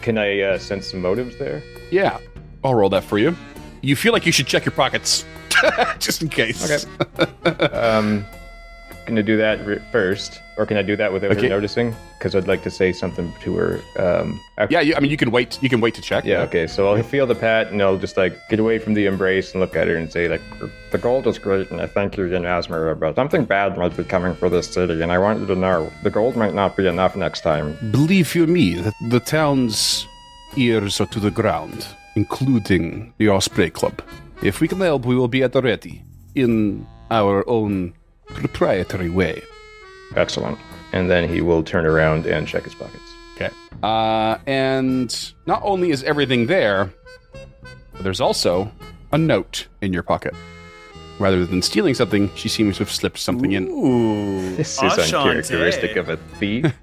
Can I sense some motives there? Yeah, I'll roll that for you. You feel like you should check your pockets, just in case. Okay. Gonna do that first, or can I do that without her noticing? Because I'd like to say something to her. Yeah, you can wait. You can wait to check. Yeah. Okay. So I'll feel the pat, and I'll just like get away from the embrace and look at her and say like, The gold is great, and I think you can ask me, but something bad might be coming for this city, and I want you to know the gold might not be enough next time. Believe you me, that the town's ears are to the ground, including the Osprey Club. If we can help, we will be at the ready in our own proprietary way. excellent. And then he will turn around and check his pockets. Okay. And not only is everything there, but there's also a note in your pocket. Rather than stealing something, she seems to have slipped something in. Ooh, This is uncharacteristic of a thief.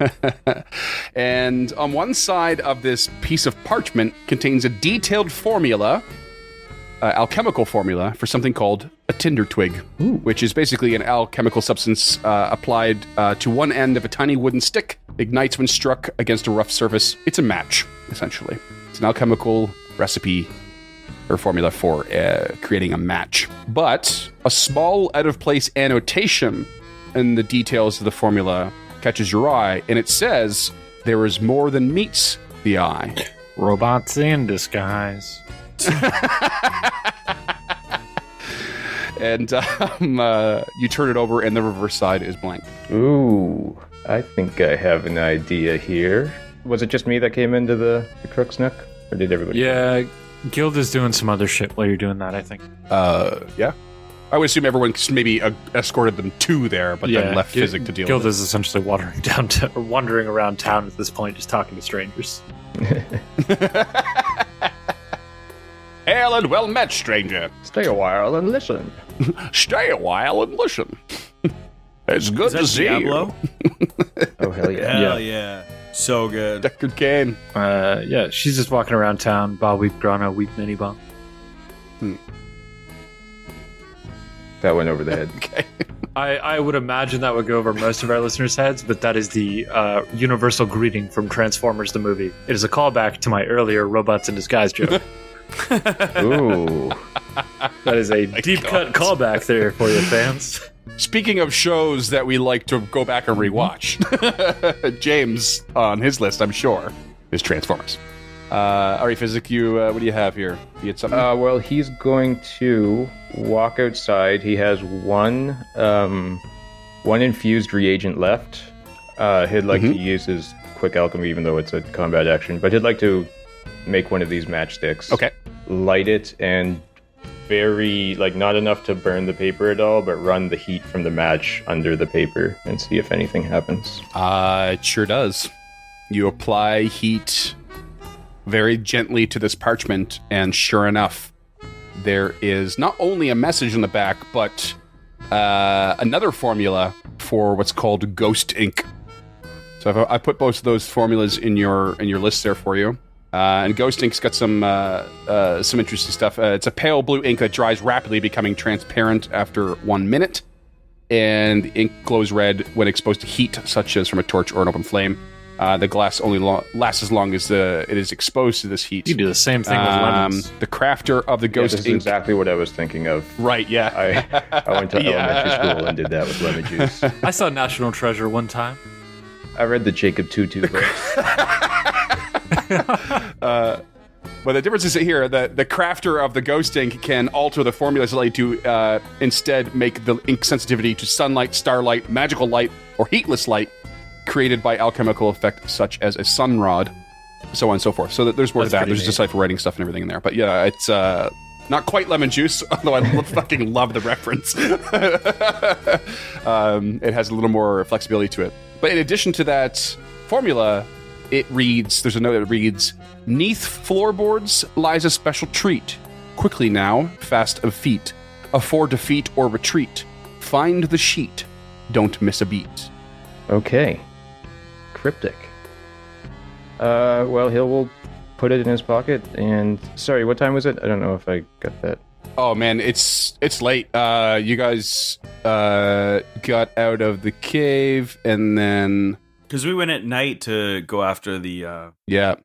And on one side of this piece of parchment contains a detailed formula, alchemical formula, for something called a tinder twig, which is basically an alchemical substance applied to one end of a tiny wooden stick, ignites when struck against a rough surface. It's a match, essentially. It's an alchemical recipe or formula for creating a match. But a small out-of-place annotation in the details of the formula catches your eye, and it says, "There is more than meets the eye." Robots in disguise. And you turn it over, and the reverse side is blank. Ooh, I think I have an idea here. Was it just me that came into the Crook's Nook? Or did everybody? Yeah, Gilda's doing some other shit while you're doing that, I think. Yeah. I would assume everyone maybe escorted them to there, but then left Physic to deal with it. Gilda's essentially wandering around town at this point, just talking to strangers. Hail and well met, stranger. Stay a while and listen. Stay a while and listen. It's good to see Diablo? you. Oh, hell yeah. Hell yeah. So good. Deckard Cain. Yeah, she's just walking around town, ba weep grana, weep mini ba. That went over the head. Okay. I would imagine that would go over most of our listeners' heads, but that is the universal greeting from Transformers the movie. It is a callback to my earlier robots in disguise joke. Ooh. That is a deep cut callback there for you fans. Speaking of shows that we like to go back and rewatch, James on his list, I'm sure, is Transformers. All right, Physic, what do you have here? You had something? Well, he's going to walk outside. He has one infused reagent left. He'd like to use his quick alchemy, even though it's a combat action. But he'd like to make one of these matchsticks. Okay. Light it, and not enough to burn the paper at all, but run the heat from the match under the paper and see if anything happens. It sure does. You apply heat very gently to this parchment, and sure enough, there is not only a message on the back, but another formula for what's called ghost ink. So I put both of those formulas in your list there for you. And ghost ink's got some interesting stuff. It's a pale blue ink that dries rapidly, becoming transparent after 1 minute. And the ink glows red when exposed to heat, such as from a torch or an open flame. The glass only lasts as long as it is exposed to this heat. You do the same thing with lemons. The crafter of the ghost this is ink. exactly what I was thinking of. Right, yeah. I went to elementary school and did that with lemon juice. I saw National Treasure one time. I read the Jacob Tutu books. But the difference is here, the crafter of the ghost ink can alter the formula slightly to instead make the ink sensitivity to sunlight, starlight, magical light, or heatless light created by alchemical effect such as a sunrod, so on and so forth. So there's more to that. There's just for writing stuff and everything in there. But yeah, it's not quite lemon juice, although I fucking love the reference. It has a little more flexibility to it. But in addition to that formula, there's a note that reads, "Neath floorboards lies a special treat. Quickly now, fast of feet. Afford defeat or retreat. Find the sheet. Don't miss a beat." Okay. Cryptic. Well, will put it in his pocket, and... Sorry, what time was it? I don't know if I got that. Oh man, it's late. You guys got out of the cave, and then Because we went at night to go after the. yeah,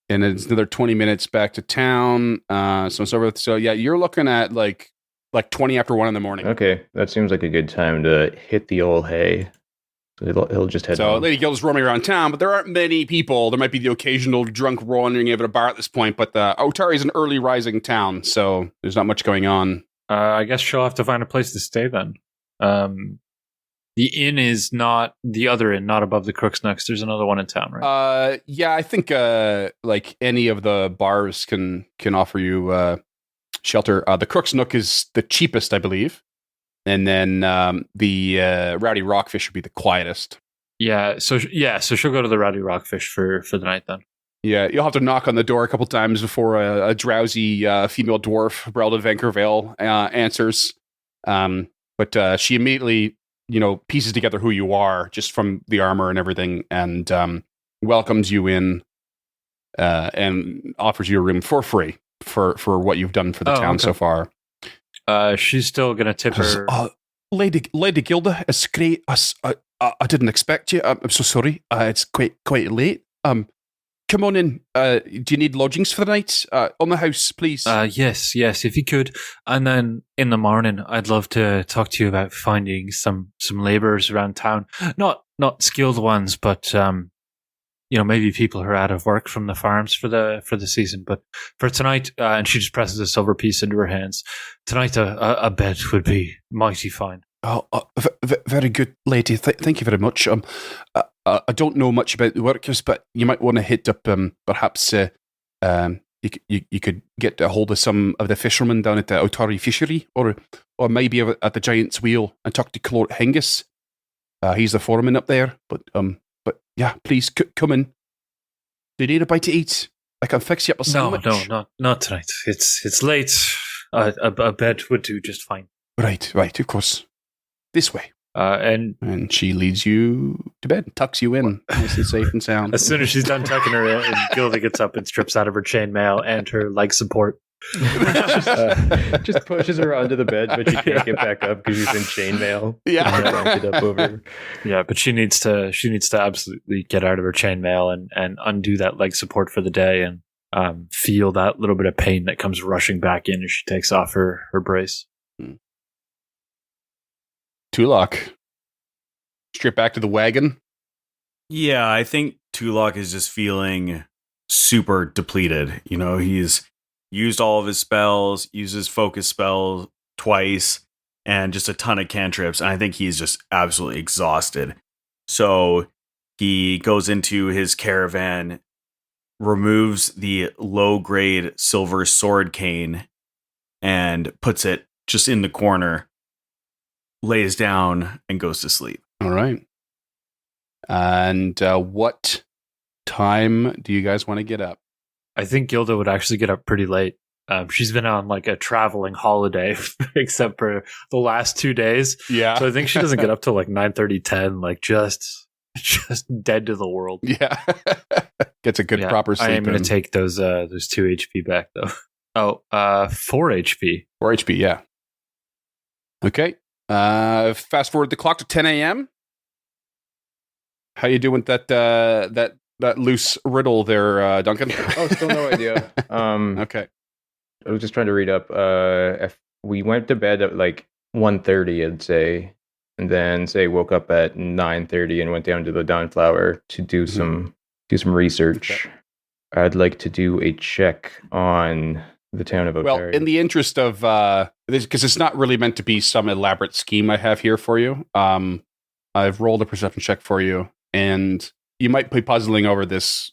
and it's another 20 minutes back to town. So it's over. So yeah, you're looking at like 20 after 1 in the morning. Okay, that seems like a good time to hit the old hay. So he'll just head So home. Lady Gilda's roaming around town, but there aren't many people. There might be the occasional drunk wandering out of a bar at this point, but Otari is an early rising town, so there's not much going on. I guess she'll have to find a place to stay then. The inn is not the other inn, not above the Crook's Nooks. There's another one in town, right? Yeah, I think like any of the bars can offer you shelter. The Crook's Nook is the cheapest, I believe. And then the Rowdy Rockfish would be the quietest. So she'll go to the Rowdy Rockfish for the night then. Yeah, you'll have to knock on the door a couple times before a drowsy female dwarf, Brelda Vankervale, answers. But she immediately, pieces together who you are just from the armor and everything, and welcomes you in and offers you a room for free for what you've done for the town so far. She's still gonna tip her. Lady Gilda, it's great. I didn't expect you. I'm so sorry. It's quite late. Come on in. Do you need lodgings for the night? On the house, please. Yes, if you could. And then in the morning, I'd love to talk to you about finding some laborers around town. Not skilled ones, but maybe people who are out of work from the farms for the season. But for tonight, and she just presses a silver piece into her hands. Tonight, a bed would be mighty fine. Oh, very good, lady. Thank you very much. I don't know much about the workers, but you might want to hit up. Perhaps you could get a hold of some of the fishermen down at the Otari Fishery, or maybe at the Giant's Wheel and talk to Clort Hengis. He's the foreman up there. But yeah, please come in. Do you need a bite to eat? I can fix you up a sandwich. No, not tonight. It's late. A bed would do just fine. Right, of course. This way. And she leads you to bed, tucks you in, nice and safe and sound. As soon as she's done tucking her in, Gilda gets up and strips out of her chainmail and her leg support. Just pushes her onto the bed, but she can't get back up because she's in chainmail. Yeah, it up over. Yeah, but she needs to absolutely get out of her chainmail and undo that leg support for the day and feel that little bit of pain that comes rushing back in as she takes off her brace. Tulok, straight back to the wagon. Yeah, I think Tulok is just feeling super depleted. He's used all of his spells, used his focus spell twice, and just a ton of cantrips. And I think he's just absolutely exhausted. So he goes into his caravan, removes the low-grade silver sword cane, and puts it just in the corner, lays down, and goes to sleep. All right. And what time do you guys want to get up? I think Gilda would actually get up pretty late. She's been on like a traveling holiday, except for the last 2 days. Yeah. So I think she doesn't get up till like 9:30, 10, like just dead to the world. Yeah. Gets a good proper sleep. I am going to take those 2 HP back though. 4 HP. 4 HP, yeah. Okay. Fast forward the clock to 10 a.m. How you doing with that loose riddle there, Duncan? Oh, still no idea. Okay. I was just trying to read up. If we went to bed at like 1:30, I'd say, and then woke up at 9:30 and went down to the Dawnflower to do some research. Okay. I'd like to do a check on the town of Otari. Well, in the interest of this, because it's not really meant to be some elaborate scheme I have here for you. I've rolled a perception check for you, and you might be puzzling over this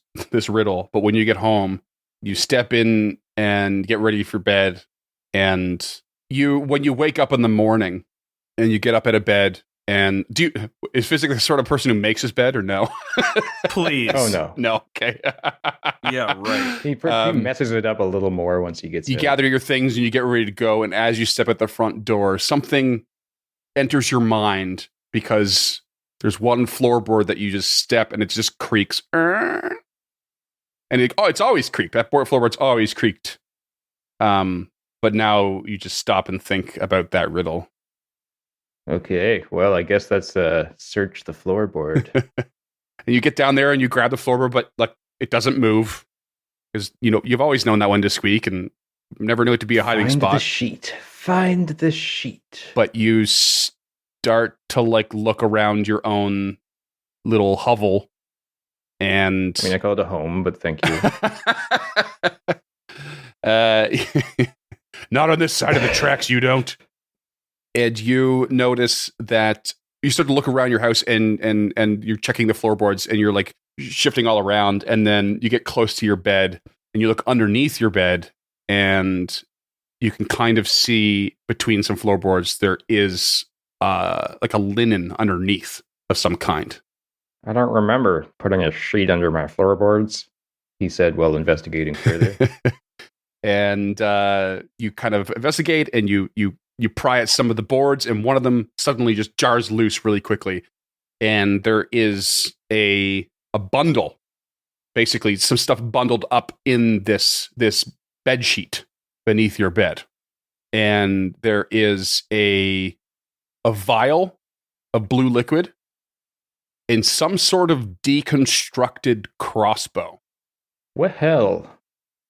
riddle. But when you get home, you step in and get ready for bed, and when you wake up in the morning and you get up out of bed, and is Physic the sort of person who makes his bed or no? Please. Oh no. Okay. Yeah, right. He messes it up a little more once he gets. You gather your things and you get ready to go, and as you step at the front door, something enters your mind because there's one floorboard that you just step and it just creaks. And it's always creaked. That floorboard's always creaked. but now you just stop and think about that riddle. Okay, well, I guess that's search the floorboard. And you get down there and you grab the floorboard, but like it doesn't move because you've always known that one to squeak and never knew it to be a hiding Find spot. the sheet. Find the sheet. But you start to like look around your own little hovel, and I mean, I call it a home, but thank you. not on this side of the tracks, you don't. And you notice that you start to look around your house and you're checking the floorboards and you're like shifting all around, and then you get close to your bed and you look underneath your bed and you can kind of see between some floorboards there is like a linen underneath of some kind. I don't remember putting a sheet under my floorboards. He said while investigating further. And you kind of investigate and you pry at some of the boards, and one of them suddenly just jars loose really quickly. And there is a bundle, basically some stuff bundled up in this bed sheet beneath your bed. And there is a vial of blue liquid and some sort of deconstructed crossbow. Well,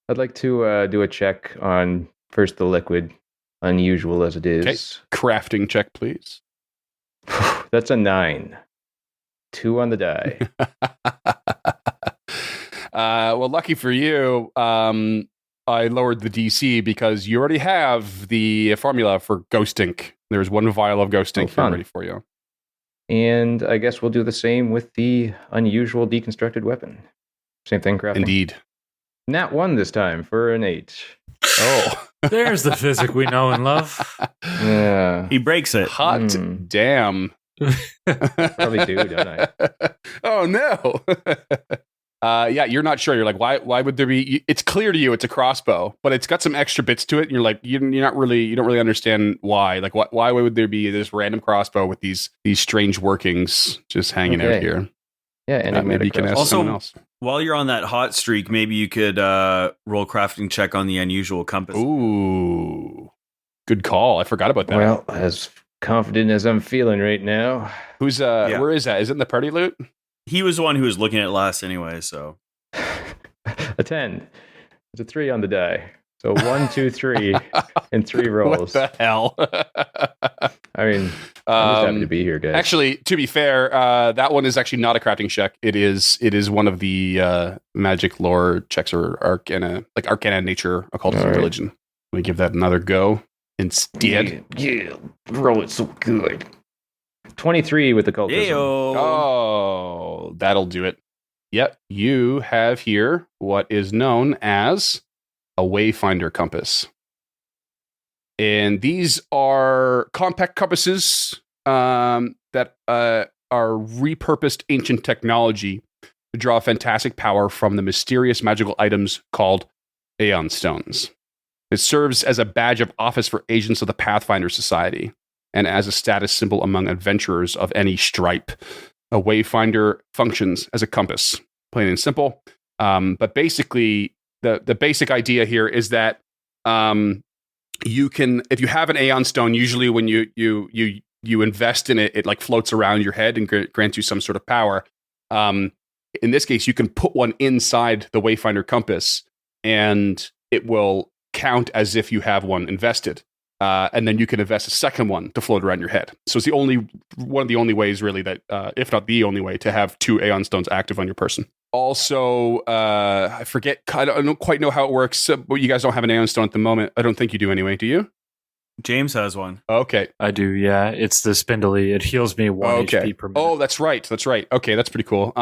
I'd like to do a check on first the liquid, unusual as it is. Okay. Crafting check, please. That's a 9. 2 on the die. Well, lucky for you, I lowered the DC because you already have the formula for Ghost Ink. There's one vial of Ghost Ink here ready for you. And I guess we'll do the same with the unusual deconstructed weapon. Same thing, crafting. Indeed. Nat 1 this time for an 8. Oh. There's the physic we know and love. Yeah. He breaks it. Hot damn. Probably do, don't I? Oh, no. Yeah, you're not sure. You're like, why would there be? It's clear to you it's a crossbow, but it's got some extra bits to it. And you're like, you don't really understand why. Like, why would there be this random crossbow with these strange workings just hanging out here? Yeah, and maybe you can ask someone else. While you're on that hot streak, maybe you could roll crafting check on the unusual compass. Ooh, good call. I forgot about that. Well, as confident as I'm feeling right now. Who's Where is that? Is it in the party loot? He was the one who was looking at it last anyway, so. A 10. It's a 3 on the die. So 1, 2, 3 in 3 rolls. What the hell? I mean, I'm just happy to be here, guys. Actually, to be fair, that one is actually not a crafting check. It is one of the magic lore checks or arcana, like arcana, nature, occultism, right. religion. Let me give that another go instead. Yeah, roll it so good. 23 with occultism. Yayo. Oh, that'll do it. Yep, you have here what is known as a wayfinder compass. And these are compact compasses that are repurposed ancient technology to draw fantastic power from the mysterious magical items called Aeon Stones. It serves as a badge of office for agents of the Pathfinder Society and as a status symbol among adventurers of any stripe. A wayfinder functions as a compass, plain and simple. But basically, the basic idea here is that you can, if you have an Aeon Stone, usually when you invest in it, it like floats around your head and grants you some sort of power. In this case, you can put one inside the Wayfinder compass, and it will count as if you have one invested. And then you can invest a second one to float around your head. So it's one of the only ways, really, that, if not the only way, to have 2 Aeon Stones active on your person. Also, I don't quite know how it works, but you guys don't have an Aeon Stone at the moment. I don't think you do anyway, do you? James has one. Okay. I do, yeah. It's the spindly. It heals me 1 HP per minute. Oh, that's right. Okay, that's pretty cool.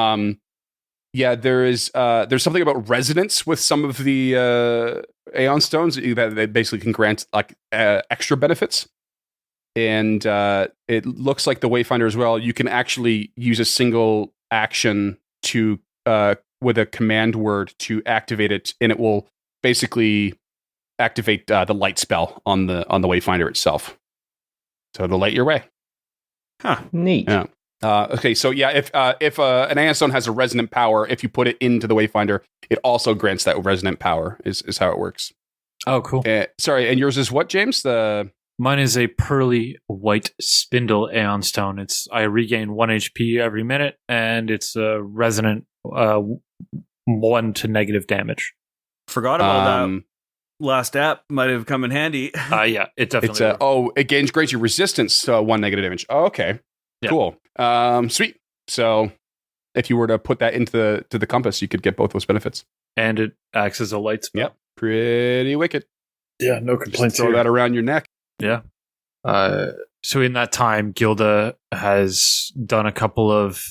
Yeah, there's something about resonance with some of the Aeon Stones that they basically can grant like extra benefits. And it looks like the Wayfinder as well. You can actually use a single action to with a command word to activate it, and it will basically activate the light spell on the Wayfinder itself. So it'll light your way. Huh. Neat. Yeah. Okay, so yeah, if an Aeon Stone has a resonant power, if you put it into the Wayfinder, it also grants that resonant power. Is how it works. Oh, cool. Sorry, and yours is what, James? Mine is a pearly white spindle Aeon Stone. I regain 1 HP every minute, and it's a resonant 1 to negative damage. Forgot about that. Last app might have come in handy. Yeah, it definitely. It gains greater resistance, 1 negative damage. Oh, okay, Yeah. Cool. Sweet. So, if you were to put that into the compass, you could get both those benefits. And it acts as a light spell. Yep, pretty wicked. Yeah, no complaints. Throw that around your neck. Yeah. So in that time, Gilda has done a couple of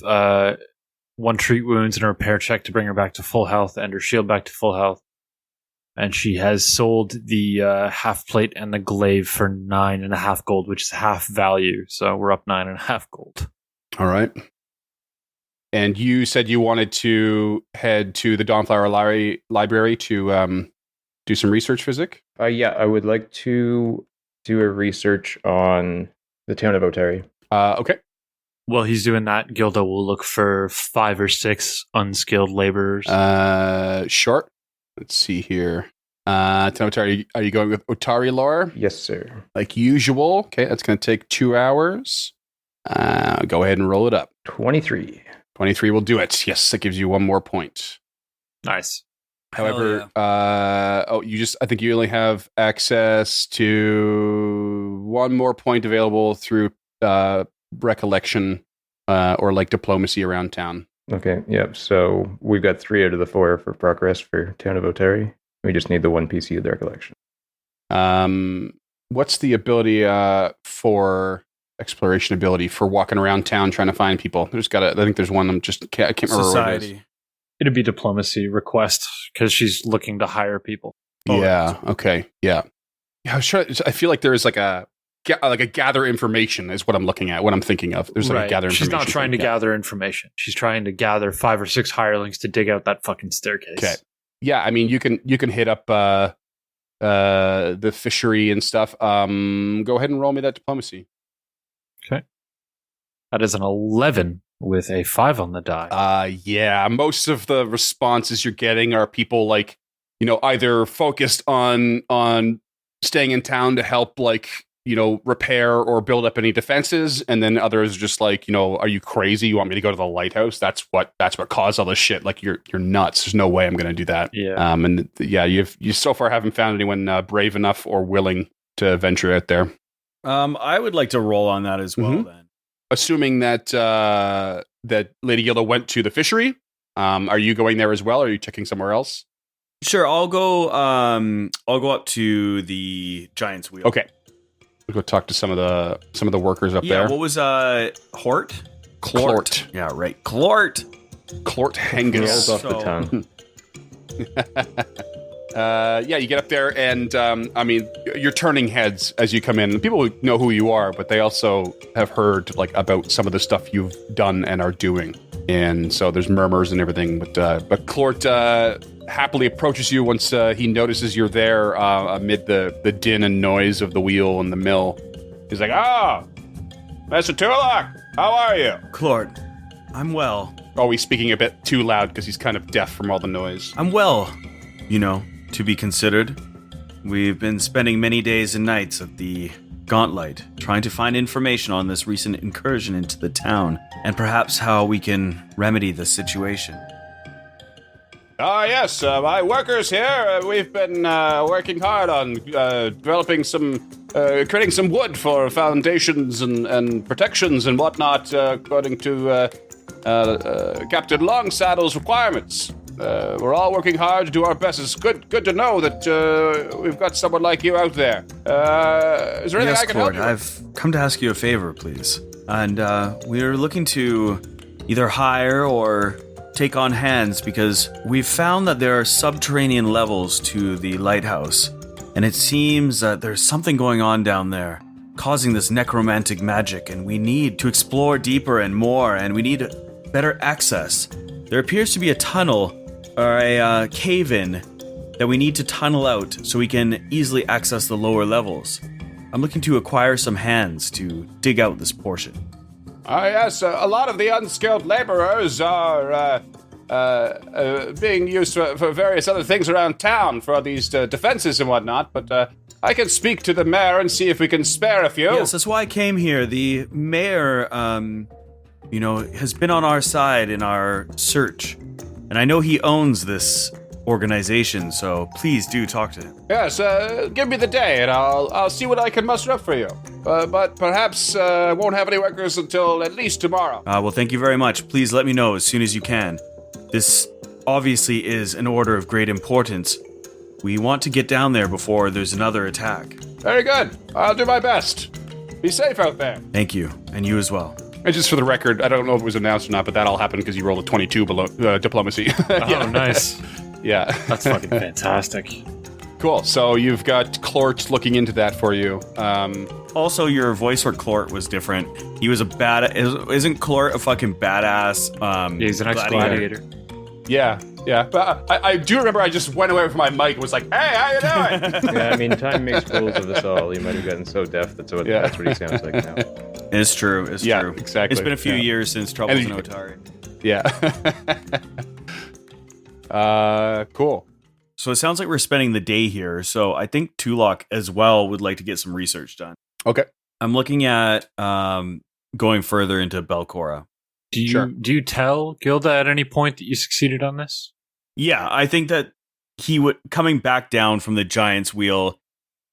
1 treat wounds and a repair check to bring her back to full health and her shield back to full health. And she has sold the half plate and the glaive for 9.5 gold, which is half value. So we're up 9.5 gold. All right. And you said you wanted to head to the Dawnflower Library to do some research, Physic? Yeah, I would like to do a research on the town of Otari. Okay. While he's doing that, Gilda will look for 5 or 6 unskilled laborers. Sure. Let's see here. Otari, are you going with Otari lore? Yes, sir. Like usual. Okay, that's going to take 2 hours. Go ahead and roll it up. 23. 23 will do it. Yes, that gives you 1 more point. Nice. However, I think you only have access to 1 more point available through recollection or like diplomacy around town. Okay, yep. So we've got 3 out of the 4 for progress for town of Otari. We just need the 1 PC of the recollection. What's the ability for exploration ability for walking around town trying to find people? I think there's one. I can't remember what it is. It'd be diplomacy request because she's looking to hire people. Yeah. Okay. Yeah. I feel like there is like a gather information is what I'm looking at. What I'm thinking of. There's like a gather information. She's not trying to gather information. She's trying to gather 5 or 6 hirelings to dig out that fucking staircase. Okay. Yeah. I mean, you can hit up the fishery and stuff. Go ahead and roll me that diplomacy. Okay. That is an 11 with a 5 on the die. Yeah. Most of the responses you're getting are people like, either focused on staying in town to help repair or build up any defenses, and then others just like, are you crazy? You want me to go to the lighthouse? That's what caused all this shit. Like you're nuts. There's no way I'm going to do that. Yeah. You so far haven't found anyone brave enough or willing to venture out there. I would like to roll on that as well then. Assuming that Lady Gilda went to the fishery, are you going there as well? Or are you checking somewhere else? Sure, I'll go up to the Giant's Wheel. Okay. We'll go talk to some of the workers up there. Yeah, what was Hort? Clort. Yeah, right. Clort. Clort Hengus. Rolls off the tongue. You get up there, and you're turning heads as you come in. People know who you are, but they also have heard about some of the stuff you've done and are doing, and so there's murmurs and everything. But Clort happily approaches you once he notices you're there amid the din and noise of the wheel and the mill. He's like, Mr. Tulak, how are you? Clort, I'm well. Oh, he's speaking a bit too loud because he's kind of deaf from all the noise. I'm well. To be considered. We've been spending many days and nights at the Gauntlet trying to find information on this recent incursion into the town and perhaps how we can remedy the situation. Yes, my workers here, we've been working hard on developing creating some wood for foundations and protections and whatnot, according to Captain Longsaddle's requirements. We're all working hard to do our best. It's good to know that we've got someone like you out there. Is there anything I can help you with? I've come to ask you a favor, please. And we're looking to either hire or take on hands because we've found that there are subterranean levels to the lighthouse. And it seems that there's something going on down there, causing this necromantic magic. And we need to explore deeper and more, and we need better access. There appears to be a tunnel or a cave-in that we need to tunnel out so we can easily access the lower levels. I'm looking to acquire some hands to dig out this portion. Yes, a lot of the unskilled laborers are being used for various other things around town for these defenses and whatnot, but I can speak to the mayor and see if we can spare a few. Yes, that's why I came here. The mayor, has been on our side in our search. And I know he owns this organization, so please do talk to him. Yes, give me the day and I'll see what I can muster up for you. But perhaps won't have any workers until at least tomorrow. Well, thank you very much. Please let me know as soon as you can. This obviously is an order of great importance. We want to get down there before there's another attack. Very good. I'll do my best. Be safe out there. Thank you, and you as well. And just for the record, I don't know if it was announced or not, but that all happened because you rolled a 22 below diplomacy. Oh, nice. Yeah. That's fucking fantastic. Cool. So you've got Clort looking into that for you. Also, your voice for Clort was different. He was a isn't Clort a fucking badass? Yeah, he's an ex-gladiator. Yeah. But I do remember I just went away from my mic and was like, hey, how you doing? Yeah, I mean, time makes fools of us all. You might have gotten so deaf that's what he sounds like now. It's true. It's true. Exactly. It's been a few years since Troubles in Otari. Yeah. Cool. So it sounds like we're spending the day here. So I think Tulok as well would like to get some research done. Okay. I'm looking at going further into Belcora. Do you tell Gilda at any point that you succeeded on this? Yeah, I think that he would coming back down from the Giant's Wheel,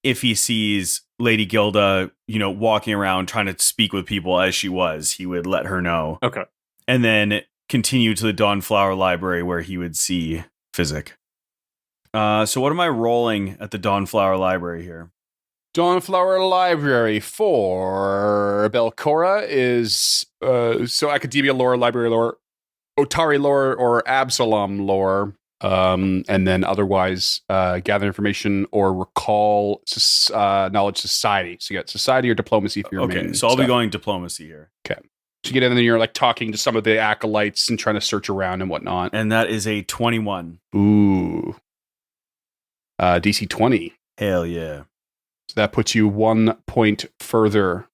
if he sees Lady Gilda, walking around trying to speak with people as she was, he would let her know. Okay. And then continue to the Dawnflower Library where he would see Physic. So what am I rolling at the Dawnflower Library here? Dawnflower Library for Belcora is so academia lore, library lore, Otari lore, or Absalom lore, and then otherwise gather information or recall knowledge society. So you got society or diplomacy for your main Okay, so I'll be stuff. going diplomacy here. Okay. So you get in and you're like talking to some of the acolytes and trying to search around and whatnot. And that is a 21. Ooh. DC 20. Hell yeah. So that puts you 1 point further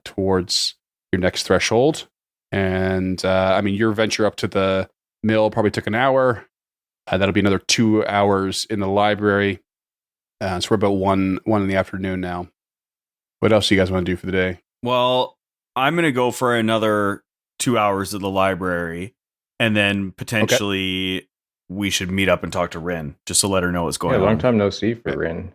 towards your next threshold. And your venture up to the mill probably took an hour. That'll be another 2 hours in the library. So we're about one in the afternoon now. What else do you guys want to do for the day? Well, I'm going to go for another 2 hours at the library. And then potentially we should meet up and talk to Rin just to let her know what's going on. Long time no see for Rin.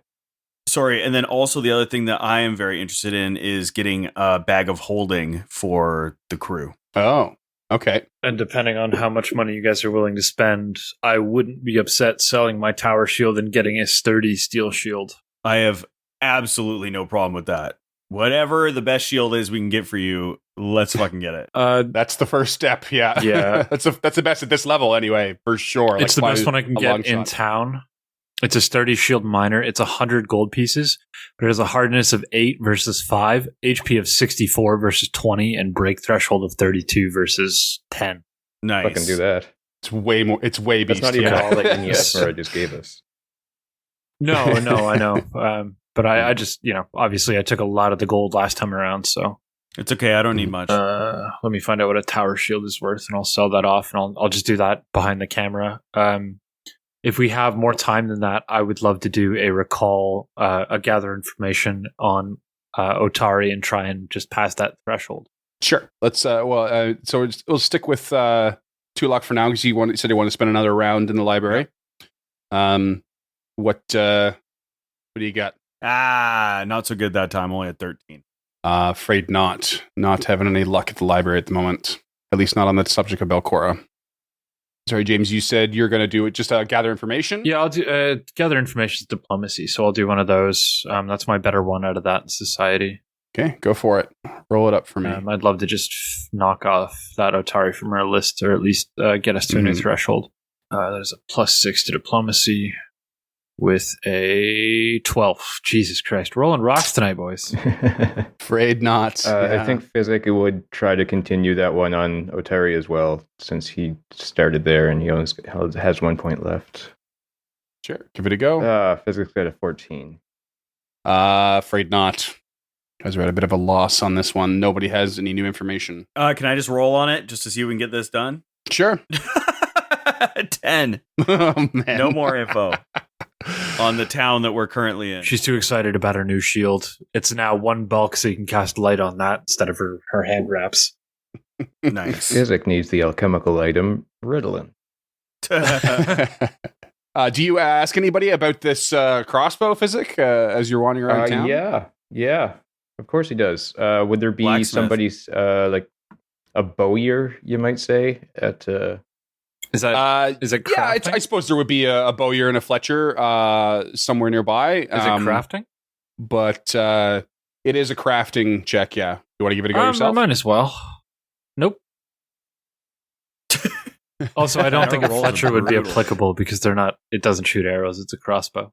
Sorry, and then also the other thing that I am very interested in is getting a bag of holding for the crew. Oh, okay. And depending on how much money you guys are willing to spend, I wouldn't be upset selling my tower shield and getting a sturdy steel shield. I have absolutely no problem with that. Whatever the best shield is we can get for you, let's fucking get it. That's the first step. Yeah. Yeah. that's the best at this level anyway, for sure. It's the best one I can get in town. It's a sturdy shield minor. It's 100 gold pieces, but it has a hardness of 8 versus 5, HP of 64 versus 20, and break threshold of 32 versus 10. Nice. Fucking do that. It's way more. It's way beast. That's not even all that Yes. Inyasmara just gave us. No, I know. But I just, obviously I took a lot of the gold last time around, so. It's okay, I don't need much. Let me find out what a tower shield is worth, and I'll sell that off, and I'll just do that behind the camera. If we have more time than that, I would love to do a recall, a gather information on Otari and try and just pass that threshold. Sure. Let's. So we'll stick with Tulok for now because you said you want to spend another round in the library. What do you got? Not so good that time. Only at 13. Afraid not. Not having any luck at the library at the moment. At least not on the subject of Belcora. Sorry, James, you said you're going to do it just gather information? Yeah, I'll do gather information is diplomacy, so I'll do one of those. That's my better one out of that in society. Okay, go for it. Roll it up for me. I'd love to just knock off that Otari from our list, or at least get us to a new threshold. That is a +6 to diplomacy with a 12. Jesus Christ. Rolling rocks tonight, boys. Afraid not. I think Physic would try to continue that one on Otari as well, since he started there and he has 1 point left. Sure. Give it a go. Physic's got a 14. Afraid not. You guys are at a bit of a loss on this one. Nobody has any new information. Can I just roll on it just to see if we can get this done? Sure. 10. Oh, man. No more info on the town that we're currently in. She's too excited about her new shield. It's now one bulk, so you can cast light on that instead of her hand wraps. Nice. Physic needs the alchemical item Ritalin. Do you ask anybody about this crossbow, Physic, as you're wandering around town? Yeah. Of course he does. Would there be Blacksmith. somebody's like a bowyer, you might say, at Is that is it Yeah, crafting? I suppose there would be a bowyer and a Fletcher somewhere nearby. Is it crafting? But it is a crafting check, yeah. You want to give it a go I yourself? might as well. Nope. Also, I don't think a Our rolls are Fletcher would be brutal. applicable because they're not. It doesn't shoot arrows. It's a crossbow.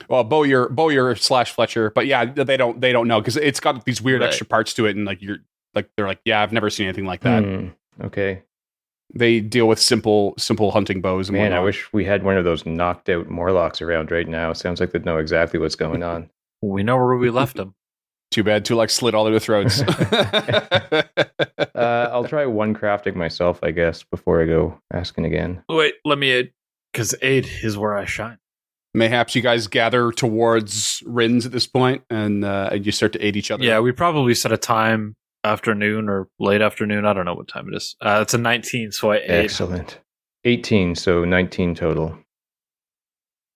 Well, bowyer / Fletcher, but yeah, they don't know because it's got these weird Right. extra parts to it, and they're like, yeah, I've never seen anything like that. Okay. They deal with simple hunting bows. And Man, I whatnot. wish we had one of those knocked out Morlocks around right now. Sounds like they'd know exactly what's going on. We know where we left them. Too bad, Tulak slit all their throats. I'll try one crafting myself, I guess, before I go asking again. Wait, let me aid, because aid is where I shine. Mayhaps you guys gather towards Rins at this point, and you start to aid each other. Yeah, we probably set a time, afternoon or late afternoon. I don't know what time it is. It's a 19, so I aid. Excellent. 18, so 19 total.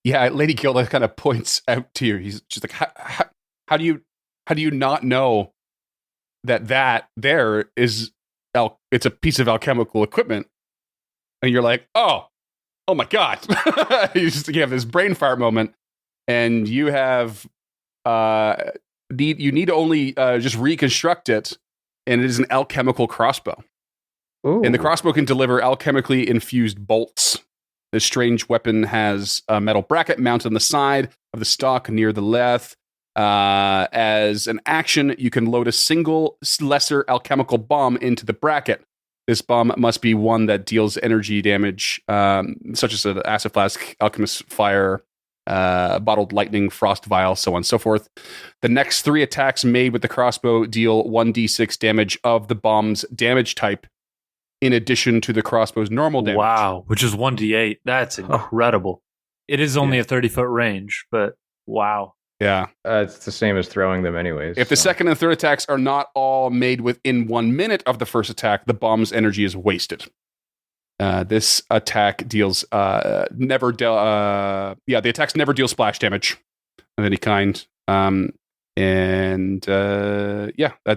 Yeah, Lady Gilda kind of points out to you. She's like, how do you not know that there is it's a piece of alchemical equipment? And you're like, oh my god! you have this brain fart moment, and you have you need to only just reconstruct it, and it is an alchemical crossbow. Ooh. And the crossbow can deliver alchemically infused bolts. This strange weapon has a metal bracket mounted on the side of the stock near the left. As an action, you can load a single lesser alchemical bomb into the bracket. This bomb must be one that deals energy damage, such as an acid flask, alchemist fire, bottled lightning, frost vial, so on and so forth. The next 3 attacks made with the crossbow deal 1d6 damage of the bomb's damage type, in addition to the crossbow's normal damage. Wow, which is 1d8. That's incredible. It is only a 30-foot range, but wow. Yeah. It's the same as throwing them anyways. If the so. second and third attacks are not all made within 1 minute of the first attack, the bomb's energy is wasted. This attack deals the attacks never deal splash damage of any kind. There's a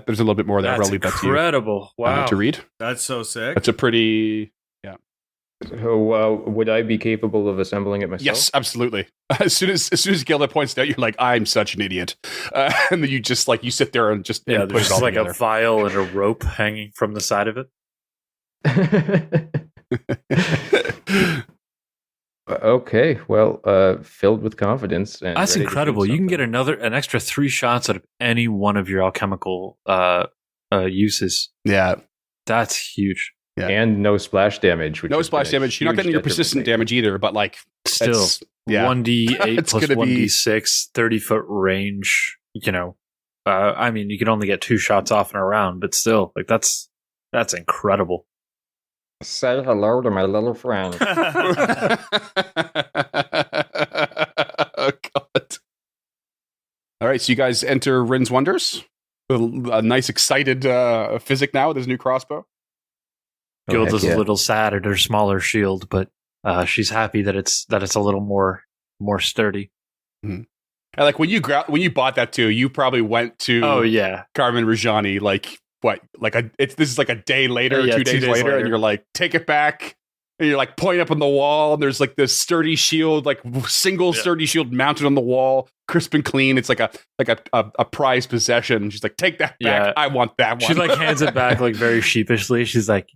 little bit more there. That's I'll leave that to you incredible. Wow. to read. That's so sick. That's a pretty... So, would I be capable of assembling it myself? Yes, absolutely. As soon as Gilda points it out, you're like, I'm such an idiot. And then you just you sit there and just Yeah, put there's it all just like together. a vial and a rope hanging from the side of it. Okay, well, filled with confidence. And That's ready to incredible. shoot You can get something. an extra 3 shots out of any one of your alchemical uses. Yeah. That's huge. Yeah. And no splash damage. Which No has splash been a damage. You're not huge getting your detriment persistent lately. damage either, but Still, it's- yeah. 1d8 It's plus gonna be- 1d6, 30-foot range. I mean, you can only get 2 shots off in a round, but still, that's incredible. Say hello to my little friend. Oh, God. All right, so you guys enter Rin's Wonders. A nice, excited Physic now with his new crossbow. Oh, Gilda's heck yeah. a little sad at her smaller shield, but she's happy that it's a little more sturdy. And when you bought that too, you probably went to Oh yeah, Carmen Rajani this is like a day later, Yeah, 2 days later, and you're like, take it back. And you're like pointing up on the wall, and there's like this sturdy shield, single sturdy shield mounted on the wall, crisp and clean. It's like a prized possession. She's like, take that back. Yeah. I want that one. she hands it back very sheepishly. She's like,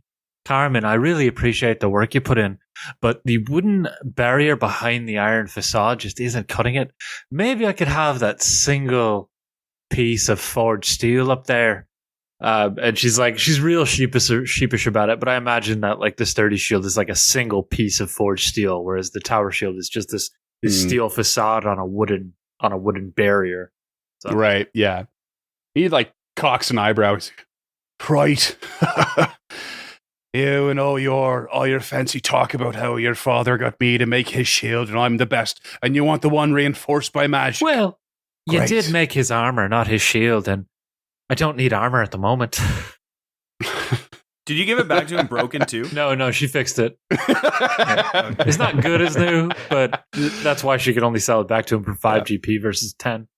Carmen, I really appreciate the work you put in, but the wooden barrier behind the iron facade just isn't cutting it. Maybe I could have that single piece of forged steel up there. And she's real sheepish about it, but I imagine that the sturdy shield is a single piece of forged steel, whereas the tower shield is just this steel facade on a wooden barrier. So. Right, yeah. He cocks an eyebrow. He's like, right. You and all your fancy talk about how your father got me to make his shield and I'm the best, and you want the one reinforced by magic. Well, you Great. did make his armor, not his shield, and I don't need armor at the moment. Did you give it back to him broken too? No, she fixed it. It's not good as new, but that's why she could only sell it back to him for 5 GP versus 10.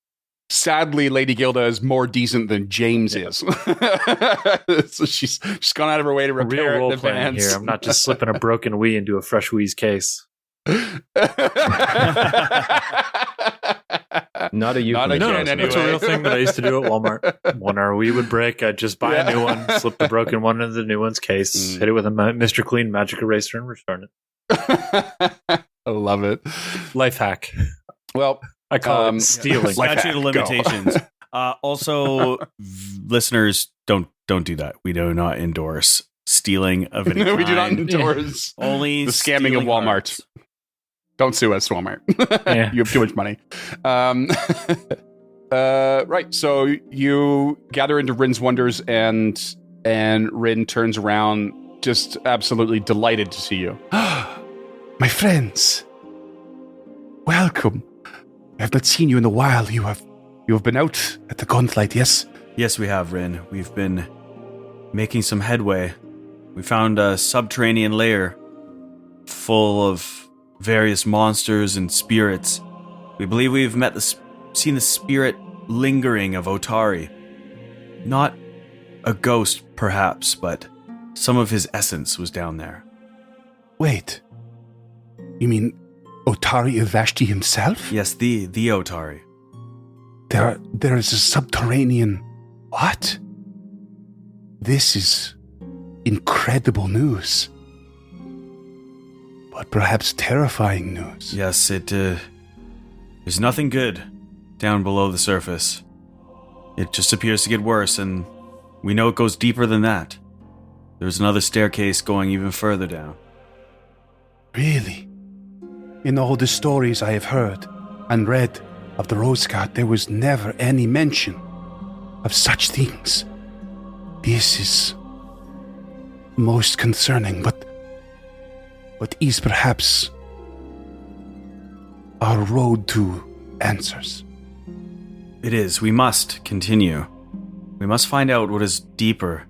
Sadly, Lady Gilda is more decent than James is. So she's gone out of her way to repair Real it in role playing advance. here. I'm not just slipping a broken Wii into a fresh Wii's case. Not a euphemism. again, No, anyway. it's a real thing that I used to do at Walmart. When our Wii would break, I'd just buy a new one, slip the broken one into the new one's case, hit it with a Mr. Clean magic eraser, and return it. I love it. Life hack. Well, I call it stealing. Life Statute of hack, go. limitations. Also, listeners, don't do that. We do not endorse stealing of any kind. we do not endorse Only the scamming of stealing Walmart. arms. Don't sue us, Walmart. Yeah. You have too much money. Right. So you gather into Rin's Wonders, and Rin turns around, just absolutely delighted to see you. My friends, welcome. I have not seen you in a while. You have been out at the gunfight, yes? Yes, we have, Rin. We've been making some headway. We found a subterranean lair full of various monsters and spirits. We believe we've seen the spirit lingering of Otari. Not a ghost, perhaps, but some of his essence was down there. Wait. You mean Otari Ivashti himself? Yes, the Otari. There is a subterranean... What? This is incredible news. But perhaps terrifying news. Yes, there's nothing good down below the surface. It just appears to get worse, and we know it goes deeper than that. There's another staircase going even further down. Really? In all the stories I have heard and read of the Rose God, there was never any mention of such things. This is most concerning, but is perhaps our road to answers. It is. We must continue. We must find out what is deeper,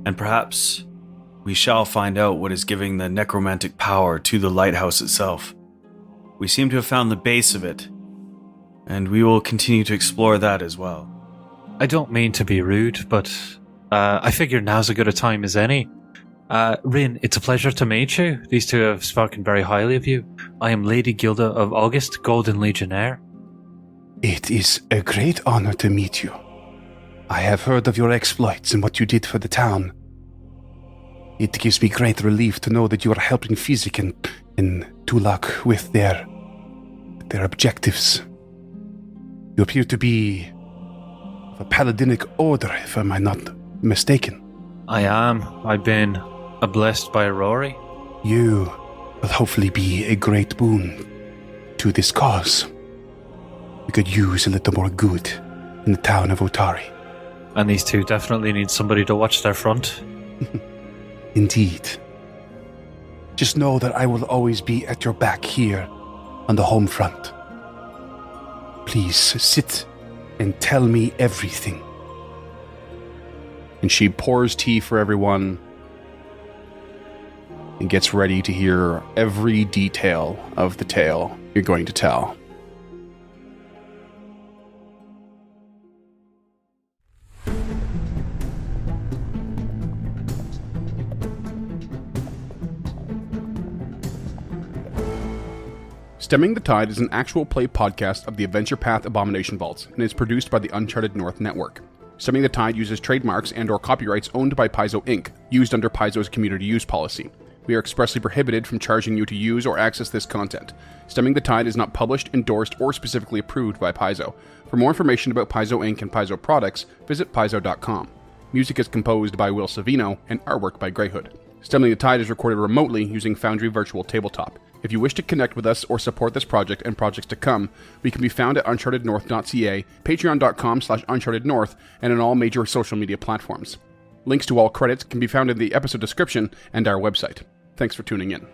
and perhaps we shall find out what is giving the necromantic power to the lighthouse itself. We seem to have found the base of it, and we will continue to explore that as well. I don't mean to be rude, but I figure now's as good a time as any. Rin, it's a pleasure to meet you. These two have spoken very highly of you. I am Lady Gilda of August, Golden Legionnaire. It is a great honor to meet you. I have heard of your exploits and what you did for the town. It gives me great relief to know that you are helping Fizik and Tulak with their objectives. You appear to be of a paladinic order, if I am not mistaken. I am. I've been blessed by Rory. You will hopefully be a great boon to this cause. We could use a little more good in the town of Otari. And these two definitely need somebody to watch their front. Indeed. Just know that I will always be at your back here on the home front. Please sit and tell me everything. And she pours tea for everyone and gets ready to hear every detail of the tale you're going to tell. Stemming the Tide is an actual play podcast of the Adventure Path Abomination Vaults and is produced by the Uncharted North Network. Stemming the Tide uses trademarks and/or copyrights owned by Paizo Inc., used under Paizo's community use policy. We are expressly prohibited from charging you to use or access this content. Stemming the Tide is not published, endorsed, or specifically approved by Paizo. For more information about Paizo Inc. and Paizo products, visit paizo.com. Music is composed by Will Savino and artwork by Greyhood. Stemming the Tide is recorded remotely using Foundry Virtual Tabletop. If you wish to connect with us or support this project and projects to come, we can be found at unchartednorth.ca, patreon.com/unchartednorth, and on all major social media platforms. Links to all credits can be found in the episode description and our website. Thanks for tuning in.